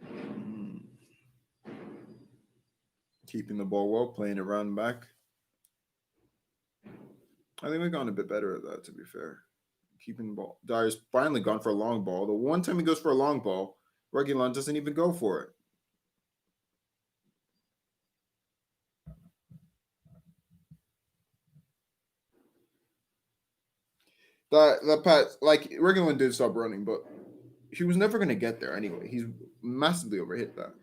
Mm. Keeping the ball well, playing it around back. I think we've gone a bit better at that, to be fair. Keeping the ball. Dyer's finally gone for a long ball. The one time he goes for a long ball, Regulon doesn't even go for it. That pass, like Regulon did stop running, but he was never going to get there anyway. He's massively overhit that.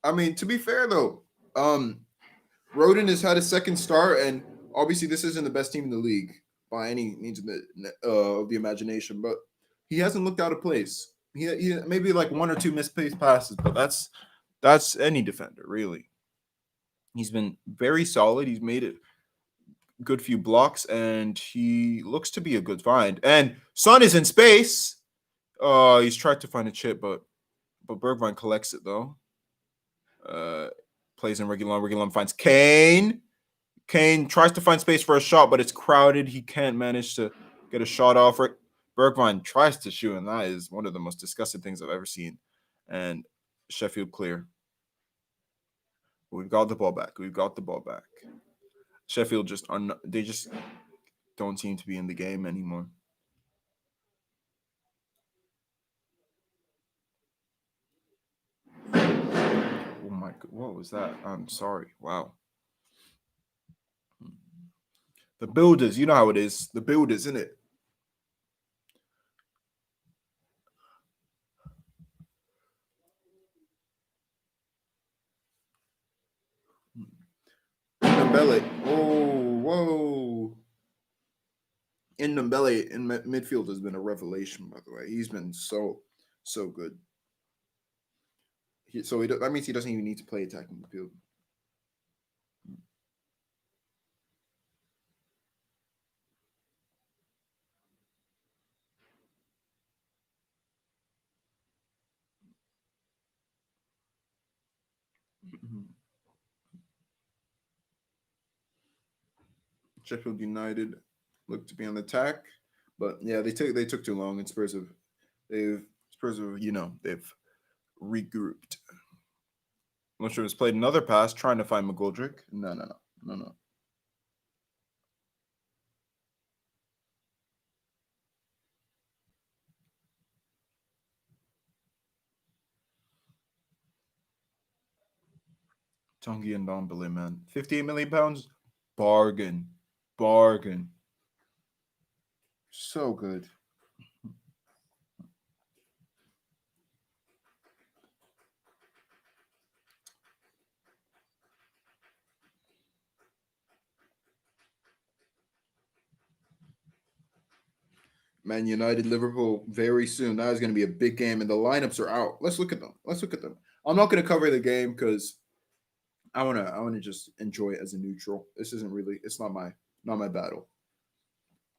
I mean, to be fair though, um, Roden has had a second start, and obviously this isn't the best team in the league by any means of the imagination, but he hasn't looked out of place. He maybe like one or two misplaced passes, but that's any defender really. He's been very solid. He's made a good few blocks, and he looks to be a good find. And Son is in space. He's tried to find a chip, but Bergwijn collects it though. Uh, plays in Regulon. Regulon finds Kane. Kane tries to find space for a shot, but it's crowded. He can't manage to get a shot off. Bergwijn tries to shoot, and that is one of the most disgusting things I've ever seen. And Sheffield clear. We've got the ball back. We've got the ball back. Sheffield just are not, they just don't seem to be in the game anymore. Oh my god, what was that? I'm sorry. Wow. The builders, you know how it is. The builders, isn't it? Ndombele. Oh, whoa. Ndombele in midfield has been a revelation, by the way. He's been so good. That means he doesn't even need to play attacking midfield. Mhm. Sheffield United look to be on the attack, but yeah, they took too long, and Spurs have they've regrouped. Wilshere has played another pass trying to find McGoldrick. No. Tongi and Dombele, man. 58 million pounds? Bargain. Bargain. So good. Man United, Liverpool very soon. That is going to be a big game, and the lineups are out. Let's look at them. Let's look at them. I'm not going to cover the game because I wanna just enjoy it as a neutral. This isn't really. It's not my battle.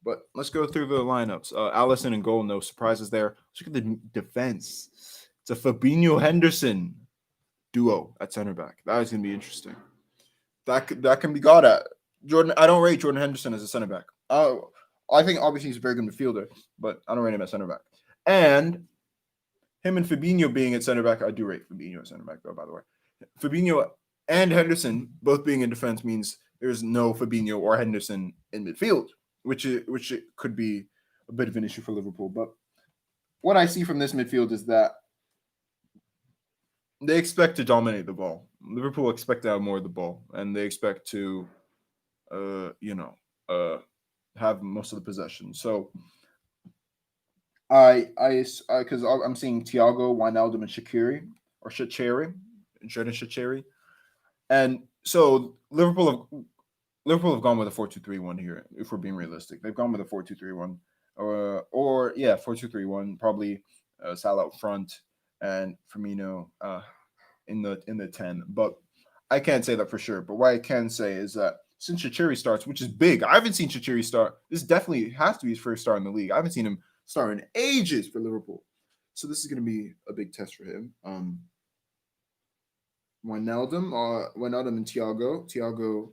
But let's go through the lineups. Allison and goal, no surprises there. Let's look at the defense. It's a Fabinho Henderson duo at center back. That is going to be interesting. That can be got at. Jordan, I don't rate Jordan Henderson as a center back. I think obviously he's a very good midfielder, but I don't rate him at center back. And him and Fabinho being at center back, I do rate Fabinho at center back though. By the way, Fabinho and Henderson both being in defense means there's no Fabinho or Henderson in midfield, which it could be a bit of an issue for Liverpool. But what I see from this midfield is that they expect to dominate the ball. Liverpool expect to have more of the ball, and they expect to, uh, you know, uh, have most of the possession. So because I'm seeing Thiago, Wijnaldum, and Shaqiri or Shaqiri, Jordan Shaqiri, and so Liverpool have gone with a 4-2-3-1 here. If we're being realistic, they've gone with a 4-2-3-1, or yeah, 4-2-3-1. Probably Salah up front and Firmino in the 10. But I can't say that for sure. But what I can say is that since Shaqiri starts, which is big, I haven't seen Shaqiri start. This definitely has to be his first start in the league. I haven't seen him start in ages for Liverpool. So this is going to be a big test for him. Wijnaldum and Thiago. Thiago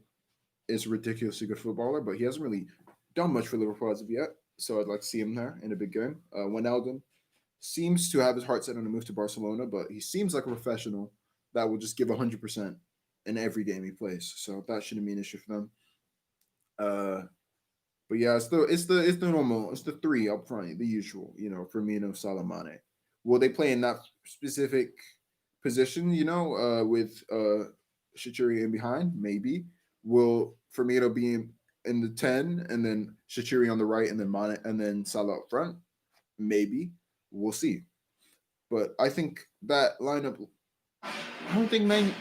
is a ridiculously good footballer, but he hasn't really done much for Liverpool as of yet. So I'd like to see him there in a big game. Wijnaldum seems to have his heart set on a move to Barcelona, but he seems like a professional that will just give 100% in every game he plays. So that shouldn't be an issue for them. Uh, but yeah, it's the normal. It's the three up front, the usual. Firmino, Salah, Mane. Will they play in that specific position? With Shaqiri in behind, maybe. Will Firmino be in the 10 and then Shaqiri on the right and then Mane and then Salah up front? Maybe. We'll see. But I think that lineup. I don't think Man.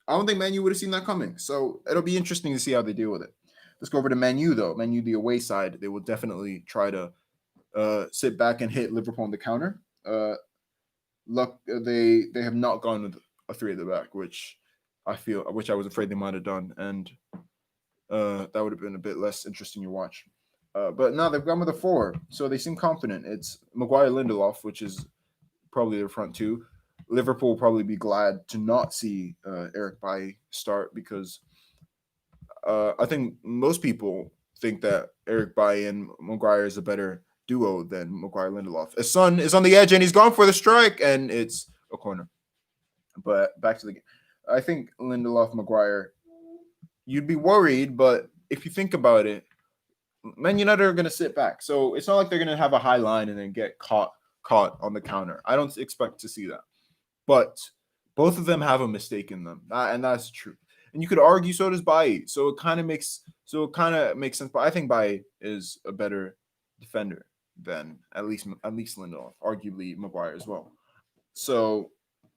I don't think Man U would have seen that coming. So it'll be interesting to see how they deal with it. Let's go over to Man U though. Man U, the away side, they will definitely try to sit back and hit Liverpool on the counter. They have not gone with a three at the back, which I was afraid they might have done, and that would have been a bit less interesting to watch. But now they've gone with a four, so they seem confident. It's Maguire Lindelof, which is probably their front two. Liverpool will probably be glad to not see Eric Bailly start because I think most people think that Eric Bailly and Maguire is a better duo than Maguire Lindelof. His son is on the edge and he's gone for the strike, and it's a corner. But back to the game. I think Lindelof Maguire, you'd be worried, but if you think about it, Man United are going to sit back. So it's not like they're going to have a high line and then get caught on the counter. I don't expect to see that. But both of them have a mistake in them, and that's true. And you could argue so does Bailly. So it kind of makes sense. But I think Bailly is a better defender than at least Lindelof, arguably Maguire as well. So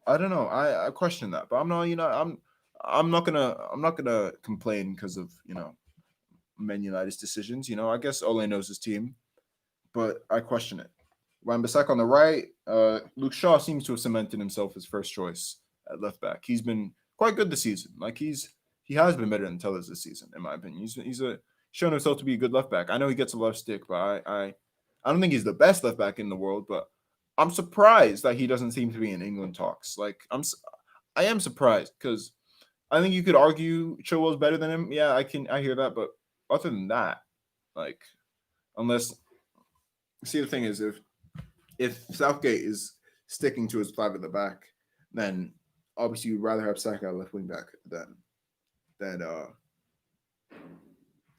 I don't know. I question that, but I'm not. I'm not gonna complain because of Man United's decisions. I guess Ole knows his team, but I question it. Wan-Bissaka on the right. Luke Shaw seems to have cemented himself as first choice at left back. He's been quite good this season. Like he has been better than Tellez this season, in my opinion. He's shown himself to be a good left back. I know he gets a lot of stick, but I don't think he's the best left back in the world. But I'm surprised that he doesn't seem to be in England talks. Like I am surprised because I think you could argue Chilwell's better than him. Yeah, I hear that, but other than that, like unless see the thing is if Southgate is sticking to his five at the back, then obviously you'd rather have Saka left wing back than uh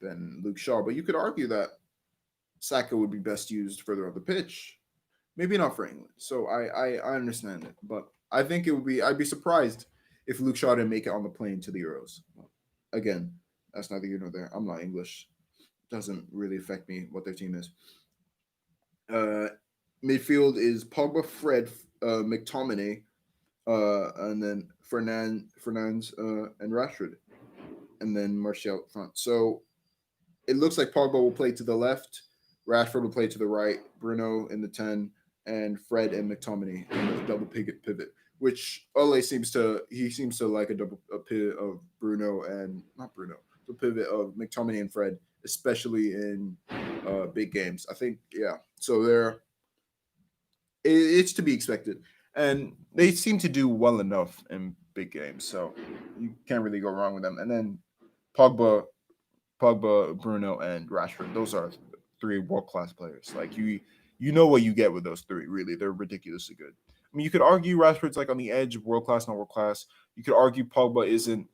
than Luke Shaw. But you could argue that Saka would be best used further up the pitch. Maybe not for England. So I understand it, but I think it would be. I'd be surprised if Luke Shaw didn't make it on the plane to the Euros. Again, that's neither here nor there. I'm not English. Doesn't really affect me what their team is. Uh, Midfield is Pogba, Fred, McTominay, and then Fernandes, and Rashford, and then Martial up front. So it looks like Pogba will play to the left, Rashford will play to the right, Bruno in the 10, and Fred and McTominay in the double pivot. Which Ole seems to like a pivot of Bruno and not Bruno, the pivot of McTominay and Fred, especially in big games. I think So it's to be expected, and they seem to do well enough in big games, so you can't really go wrong with them. And then Pogba, Bruno, and Rashford. Those are three world class players. Like you know what you get with those three. Really, they're ridiculously good. I mean, you could argue Rashford's like on the edge of world class, not world class. You could argue Pogba isn't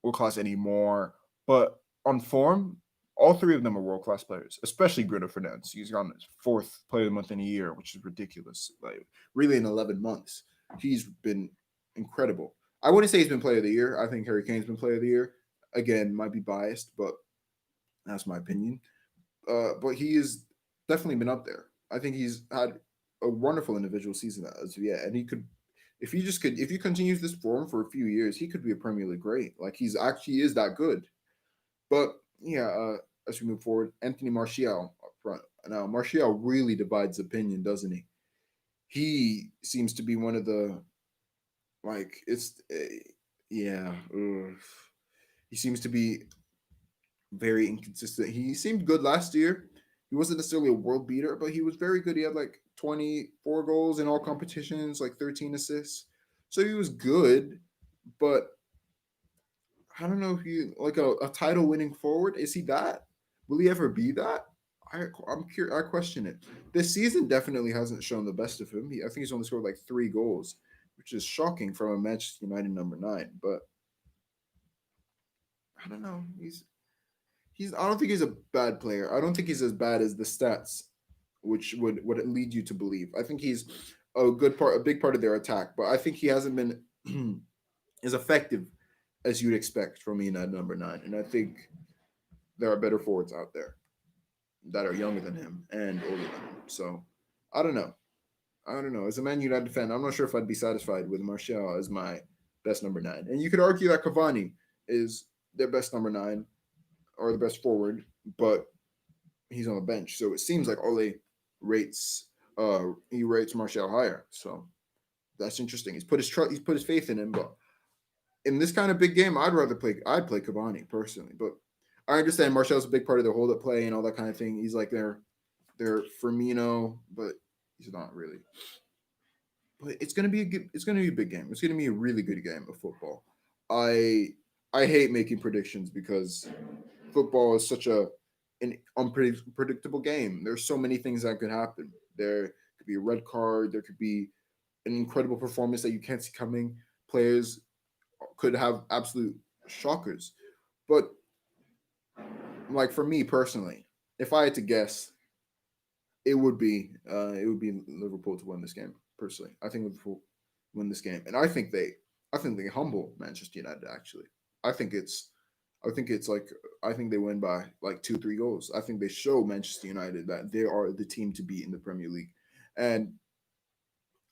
world class anymore, but on form, all three of them are world class players. Especially Bruno Fernandes. He's on his fourth Player of the Month in a year, which is ridiculous. Like really, in 11 months, he's been incredible. I wouldn't say he's been Player of the Year. I think Harry Kane's been Player of the Year. Again, might be biased, but that's my opinion. But he has definitely been up there. I think he's had a wonderful individual season as of yet, and he could, if he continues this form for a few years, he could be a Premier League great. Like he's actually is that good. But as we move forward, Anthony Martial up front. Now Martial really divides opinion, doesn't he? He seems to be one of the like it's yeah. He seems to be very inconsistent. He seemed good last year. He wasn't necessarily a world beater, but he was very good. He had like 24 goals in all competitions, like 13 assists. So he was good, but I don't know if he like a title winning forward. Is he that? Will he ever be that? I'm curious. I question it. This season definitely hasn't shown the best of him. I think he's only scored like 3 goals, which is shocking from a Manchester United number 9. But I don't know. He's I don't think he's a bad player. I don't think he's as bad as the stats, which would lead you to believe. I think he's a big part of their attack, but I think he hasn't been as effective as you'd expect from United number 9. And I think there are better forwards out there that are younger than him and older than him. So I don't know. I don't know. As a Man United fan, I'm not sure if I'd be satisfied with Martial as my best number 9. And you could argue that Cavani is their best number 9 or the best forward, but he's on the bench. So it seems like Ole rates Martial higher. So that's interesting. He's put his faith in him, but in this kind of big game, I'd play Cavani personally. But I understand Martial's a big part of their hold up play and all that kind of thing. He's like their Firmino, but he's not really. But it's gonna be a big game. It's gonna be a really good game of football. I hate making predictions because football is such an unpredictable game. There's so many things that could happen. There could be a red card. There could be an incredible performance that you can't see coming. Players could have absolute shockers. But like for me personally, if I had to guess, it would be Liverpool to win this game. Personally, I think Liverpool win this game, and I think they humble Manchester United. Actually, I think it's I think they win by like 2-3 goals. I think they show Manchester United that they are the team to beat in the Premier League, and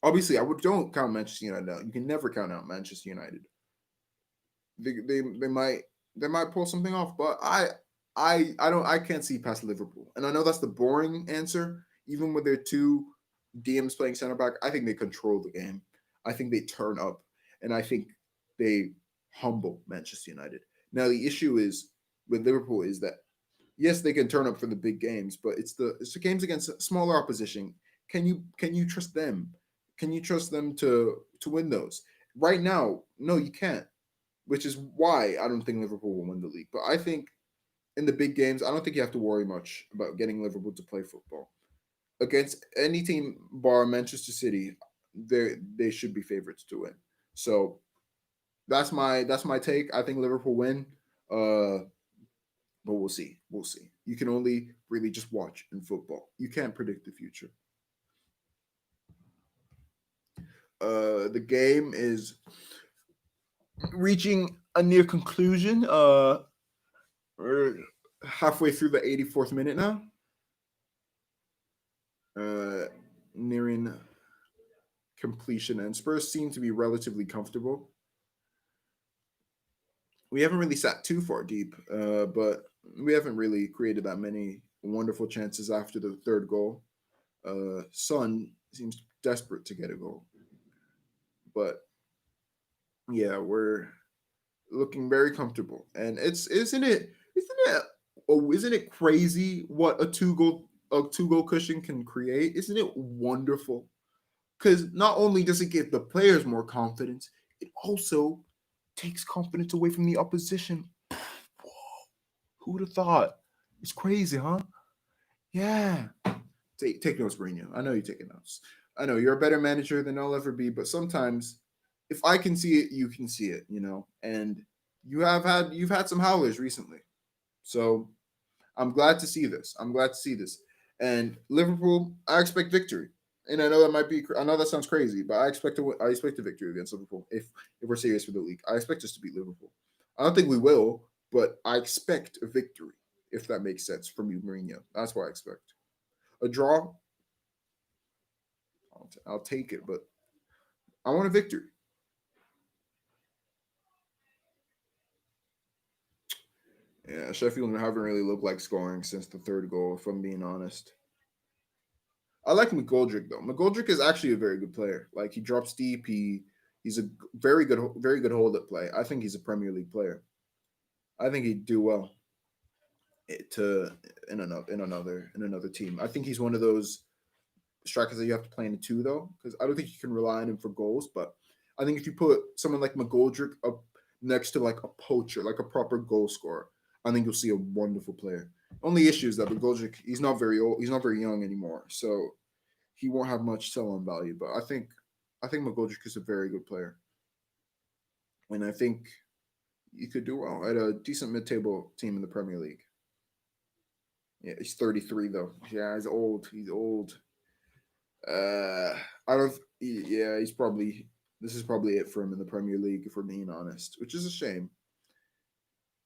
obviously don't count Manchester United out. You can never count out Manchester United. They might pull something off, but I can't see past Liverpool. And I know that's the boring answer. Even with their two DMs playing center back, I think they control the game. I think they turn up, and I think they humble Manchester United. Now the issue is with Liverpool is that yes, they can turn up for the big games, but it's the games against smaller opposition. Can you trust them? Can you trust them to win those? Right now, no, you can't. Which is why I don't think Liverpool will win the league. But I think in the big games, I don't think you have to worry much about getting Liverpool to play football against any team bar Manchester City. They should be favorites to win. So that's my take. I think Liverpool win. Uh, but we'll see. We'll see. You can only really just watch in football. You can't predict the future. The game is reaching a near conclusion. We're halfway through the 84th minute now. Uh, Nearing completion, and Spurs seem to be relatively comfortable. We haven't really sat too far deep, but we haven't really created that many wonderful chances after the third goal. Son seems desperate to get a goal, but yeah, we're looking very comfortable, and it's isn't it crazy what a two goal cushion can create? Isn't it wonderful? Because not only does it give the players more confidence, it also takes confidence away from the opposition. Whoa, who would have thought? It's crazy, huh? Yeah. Take notes, Mourinho. I know you're taking notes. I know you're a better manager than I'll ever be, but sometimes if I can see it, you can see it. And you've had some howlers recently. So I'm glad to see this. I'm glad to see this. And Liverpool, I expect victory. And I know that sounds crazy, but I expect a victory against Liverpool if we're serious for the league. I expect us to beat Liverpool. I don't think we will, but I expect a victory if that makes sense from you, Mourinho. That's what I expect. A draw, I'll take it, but I want a victory. Yeah, Sheffield haven't really looked like scoring since the third goal, if I'm being honest. I like McGoldrick though. McGoldrick is actually a very good player. Like he drops deep. He's a very good hold up play. I think he's a Premier League player. I think he'd do well to in another team. I think he's one of those strikers that you have to play in a two though, because I don't think you can rely on him for goals. But I think if you put someone like McGoldrick up next to like a poacher, like a proper goal scorer, I think you'll see a wonderful player. Only issue is that McGoldrick, he's not very old, he's not very young anymore, so he won't have much sell-on value. But I think McGoldrick is a very good player, and I think you could do well at a decent mid-table team in the Premier League. Yeah, he's 33 though. Yeah, he's old. He's old. I don't. Yeah, he's probably. This is probably it for him in the Premier League, if we're being honest, which is a shame.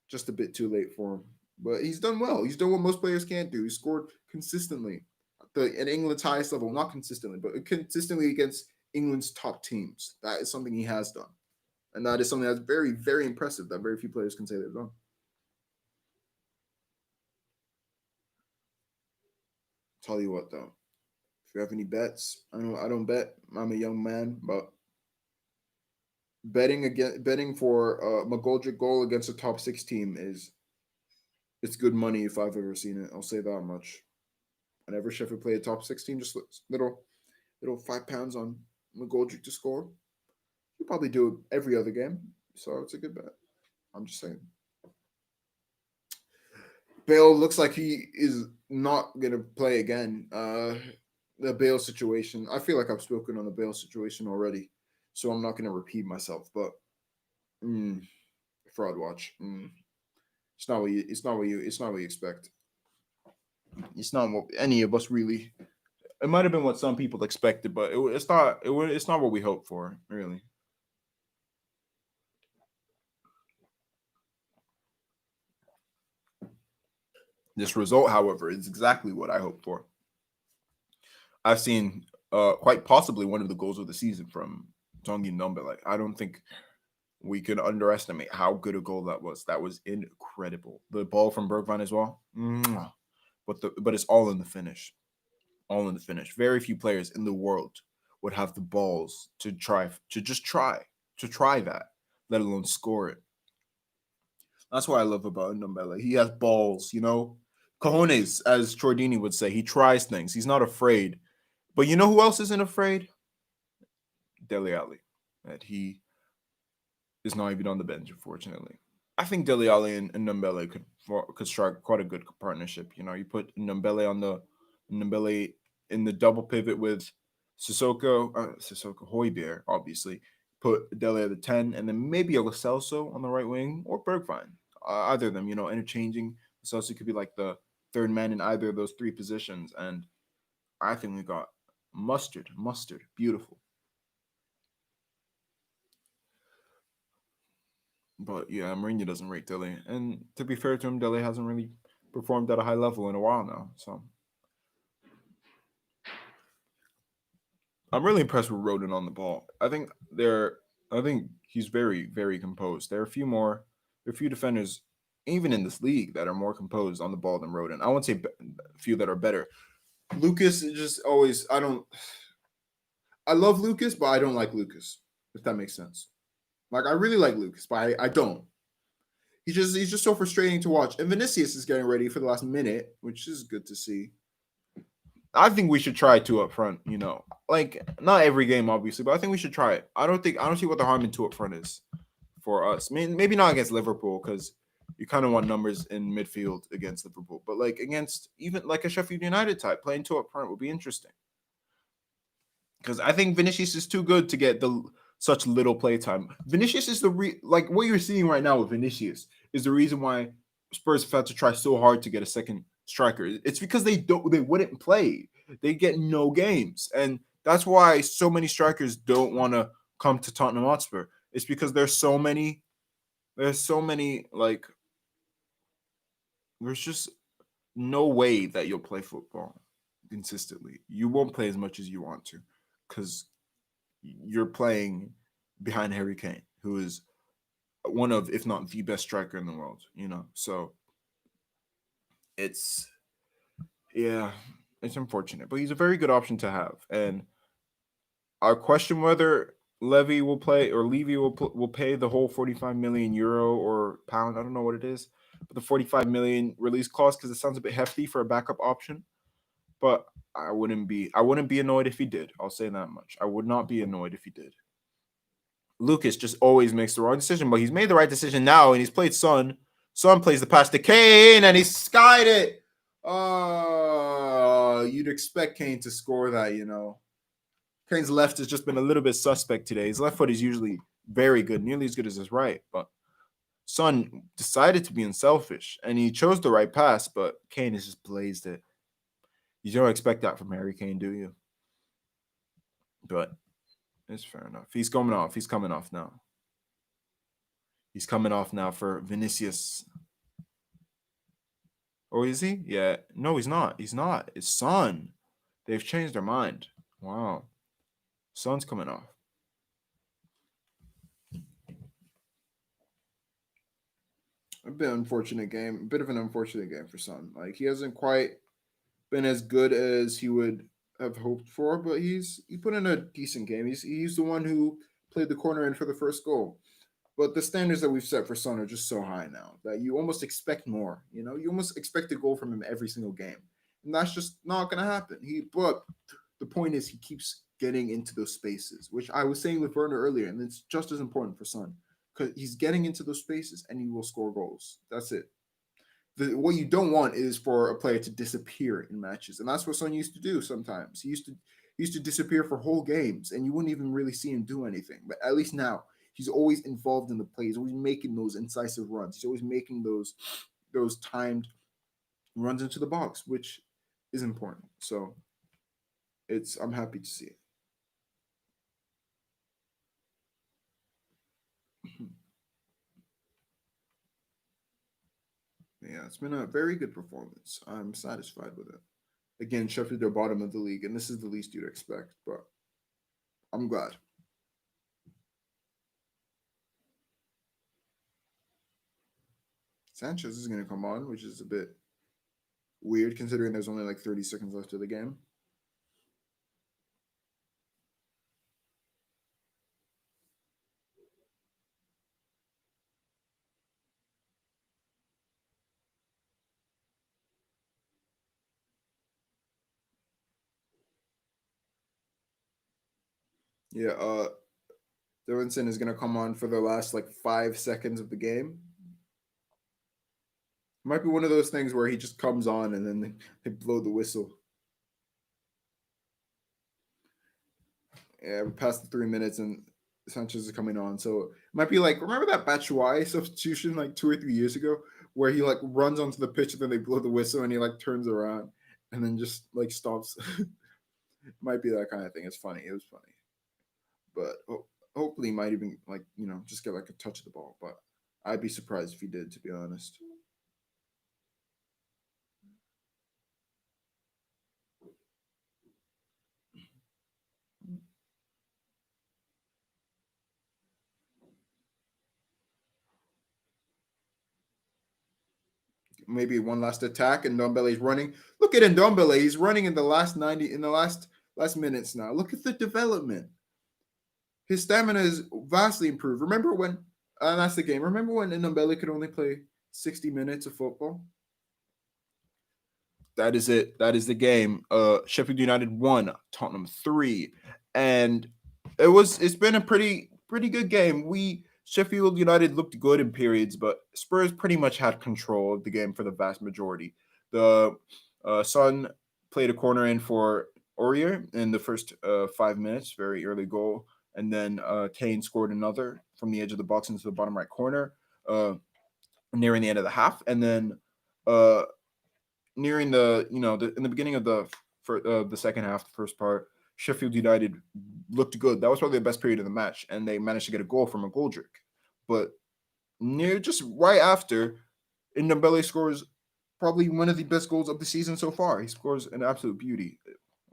Just a bit too late for him, but he's done well. He's done what most players can't do. He scored consistently at England's highest level, not consistently, but consistently against England's top teams. That is something he has done, and that is something that's very, very impressive. That very few players can say they've done. Tell you what, though, if you have any bets, I don't bet. I'm a young man, but betting for a McGoldrick goal against a top six team is it's good money if I've ever seen it. I'll say that much. Whenever Sheffield play a top six team, just little £5 on McGoldrick to score. You probably do it every other game, so it's a good bet. I'm just saying. Bale looks like he is not gonna play again. The Bale situation. I feel like I've spoken on the Bale situation already, so I'm not gonna repeat myself. But mm, fraud watch. It's not what you expect. It's not what any of us really. It might have been what some people expected, but it's not what we hoped for, really. This result, however, is exactly what I hoped for. I've seen quite possibly one of the goals of the season from Tongi Numbe. Like I don't think we can underestimate how good a goal that was. That was incredible. The ball from Bergvine as well. Mwah. But it's all in the finish. All in the finish. Very few players in the world would have the balls to try that, let alone score it. That's what I love about Ndombele. He has balls. Cojones, as Chordini would say. He tries things. He's not afraid. But you know who else isn't afraid? Dele Alli. That he is not even on the bench, unfortunately. I think Dele Alli and Ndombele could strike quite a good partnership. You know, you put Ndombele in the double pivot with Sissoko Hoybier, obviously. Put Dele at the 10, and then maybe a Lo Celso on the right wing or Bergvine. Either of them, you know, interchanging. Lo Celso could be like the third man in either of those three positions, and I think we got mustard, beautiful. But yeah, Mourinho doesn't rate Dele, and to be fair to him, Dele hasn't really performed at a high level in a while now. So I'm really impressed with Rodon on the ball. I think he's very composed. There are a few more, there are a few defenders, even in this league, that are more composed on the ball than Rodon. I won't say a few that are better. Lucas is just always. I love Lucas, but I don't like Lucas. If that makes sense. Like I really like Lucas, but I don't. He's just so frustrating to watch. And Vinicius is getting ready for the last minute, which is good to see. I think we should try two up front. You know, like not every game, obviously, but I think we should try it. I don't see what the harm in two up front is for us. I mean, maybe not against Liverpool because you kind of want numbers in midfield against Liverpool, but like against even like a Sheffield United type, playing two up front would be interesting. Because I think Vinicius is too good to get the such little play time. Vinicius is like what you're seeing right now with Vinicius is the reason why Spurs have had to try so hard to get a second striker. It's because they wouldn't play. They get no games, and that's why so many strikers don't want to come to Tottenham Hotspur. It's because there's so many like there's just no way that you'll play football consistently. You won't play as much as you want to because you're playing behind Harry Kane, who is one of, if not the best striker in the world, you know. So it's yeah, it's unfortunate, but he's a very good option to have. And I question whether Levy will play or Levy will pay the whole 45 million euro or pound. I don't know what it is, but the 45 million release clause because it sounds a bit hefty for a backup option. But I wouldn't be annoyed if he did. I'll say that much. I would not be annoyed if he did. Lucas just always makes the wrong decision, but he's made the right decision now, and he's played Son. Son plays the pass to Kane, and he skied it. You'd expect Kane to score that, you know. Kane's left has just been a little bit suspect today. His left foot is usually very good, nearly as good as his right, but Son decided to be unselfish, and he chose the right pass, but Kane has just blazed it. You don't expect that from Harry Kane, do you? But it's fair enough. He's coming off. He's coming off now. He's coming off now for Vinicius. Or is he? Yeah. No, he's not. He's not. It's Son. They've changed their mind. Wow. Son's coming off. A bit unfortunate game. A bit of an unfortunate game for Son. Like he hasn't quite been as good as he would have hoped for, but he put in a decent game. He's the one who played the corner in for the first goal. But the standards that we've set for Son are just so high now that you almost expect more. You know, you almost expect a goal from him every single game, and that's just not going to happen. But the point is, he keeps getting into those spaces, which I was saying with Werner earlier, and it's just as important for Son because he's getting into those spaces and he will score goals. That's it. What you don't want is for a player to disappear in matches, and that's what Son used to do. Sometimes he used to disappear for whole games, and you wouldn't even really see him do anything. But at least now he's always involved in the play. He's always making those incisive runs. He's always making those timed runs into the box, which is important. So I'm happy to see it. Yeah, it's been a very good performance. I'm satisfied with it. Again, Sheffield are bottom of the league, and this is the least you'd expect, but I'm glad. Sanchez is going to come on, which is a bit weird considering there's only like 30 seconds left of the game. Yeah, Dylanson is going to come on for the last like 5 seconds of the game. Might be one of those things where he just comes on and then they blow the whistle. Yeah, we're past the 3 minutes and Sanchez is coming on. So it might be like, remember that Batshuayi substitution like 2 or 3 years ago where he like runs onto the pitch and then they blow the whistle and he like turns around and then just like stops. Might be that kind of thing. It's funny. It was funny. But hopefully he might even like, just get like a touch of the ball. But I'd be surprised if he did, to be honest. Maybe one last attack and Ndombele's running. Look at Ndombele. He's running in the last 90 in the last minutes now. Look at the development. His stamina is vastly improved. Remember when that's the game. Remember when Ndombele could only play 60 minutes of football? That is it. That is the game. Sheffield United 1, Tottenham 3. And it's been a pretty good game. Sheffield United looked good in periods, but Spurs pretty much had control of the game for the vast majority. The Son played a corner in for Aurier in the first 5 minutes, very early goal. And then Kane scored another from the edge of the box into the bottom right corner nearing the end of the half. And then nearing in the beginning of the second half, the first part, Sheffield United looked good. That was probably the best period of the match, and they managed to get a goal from a goal trick. But just right after, Ndombele scores probably one of the best goals of the season so far. He scores an absolute beauty,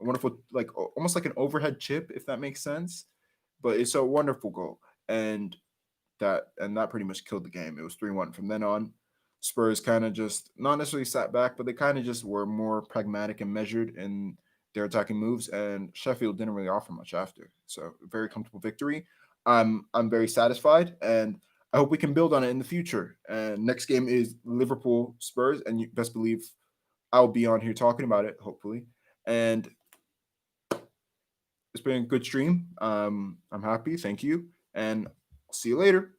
a wonderful, like almost like an overhead chip, if that makes sense. But it's a wonderful goal, and that pretty much killed the game. It was 3-1 from then on. Spurs kind of just not necessarily sat back, but they kind of just were more pragmatic and measured in their attacking moves, and Sheffield didn't really offer much after. So very comfortable victory. I'm very satisfied, and I hope we can build on it in the future. And next game is Liverpool Spurs, and you best believe I'll be on here talking about it, hopefully. And it's been a good stream. I'm happy. Thank you, and see you later.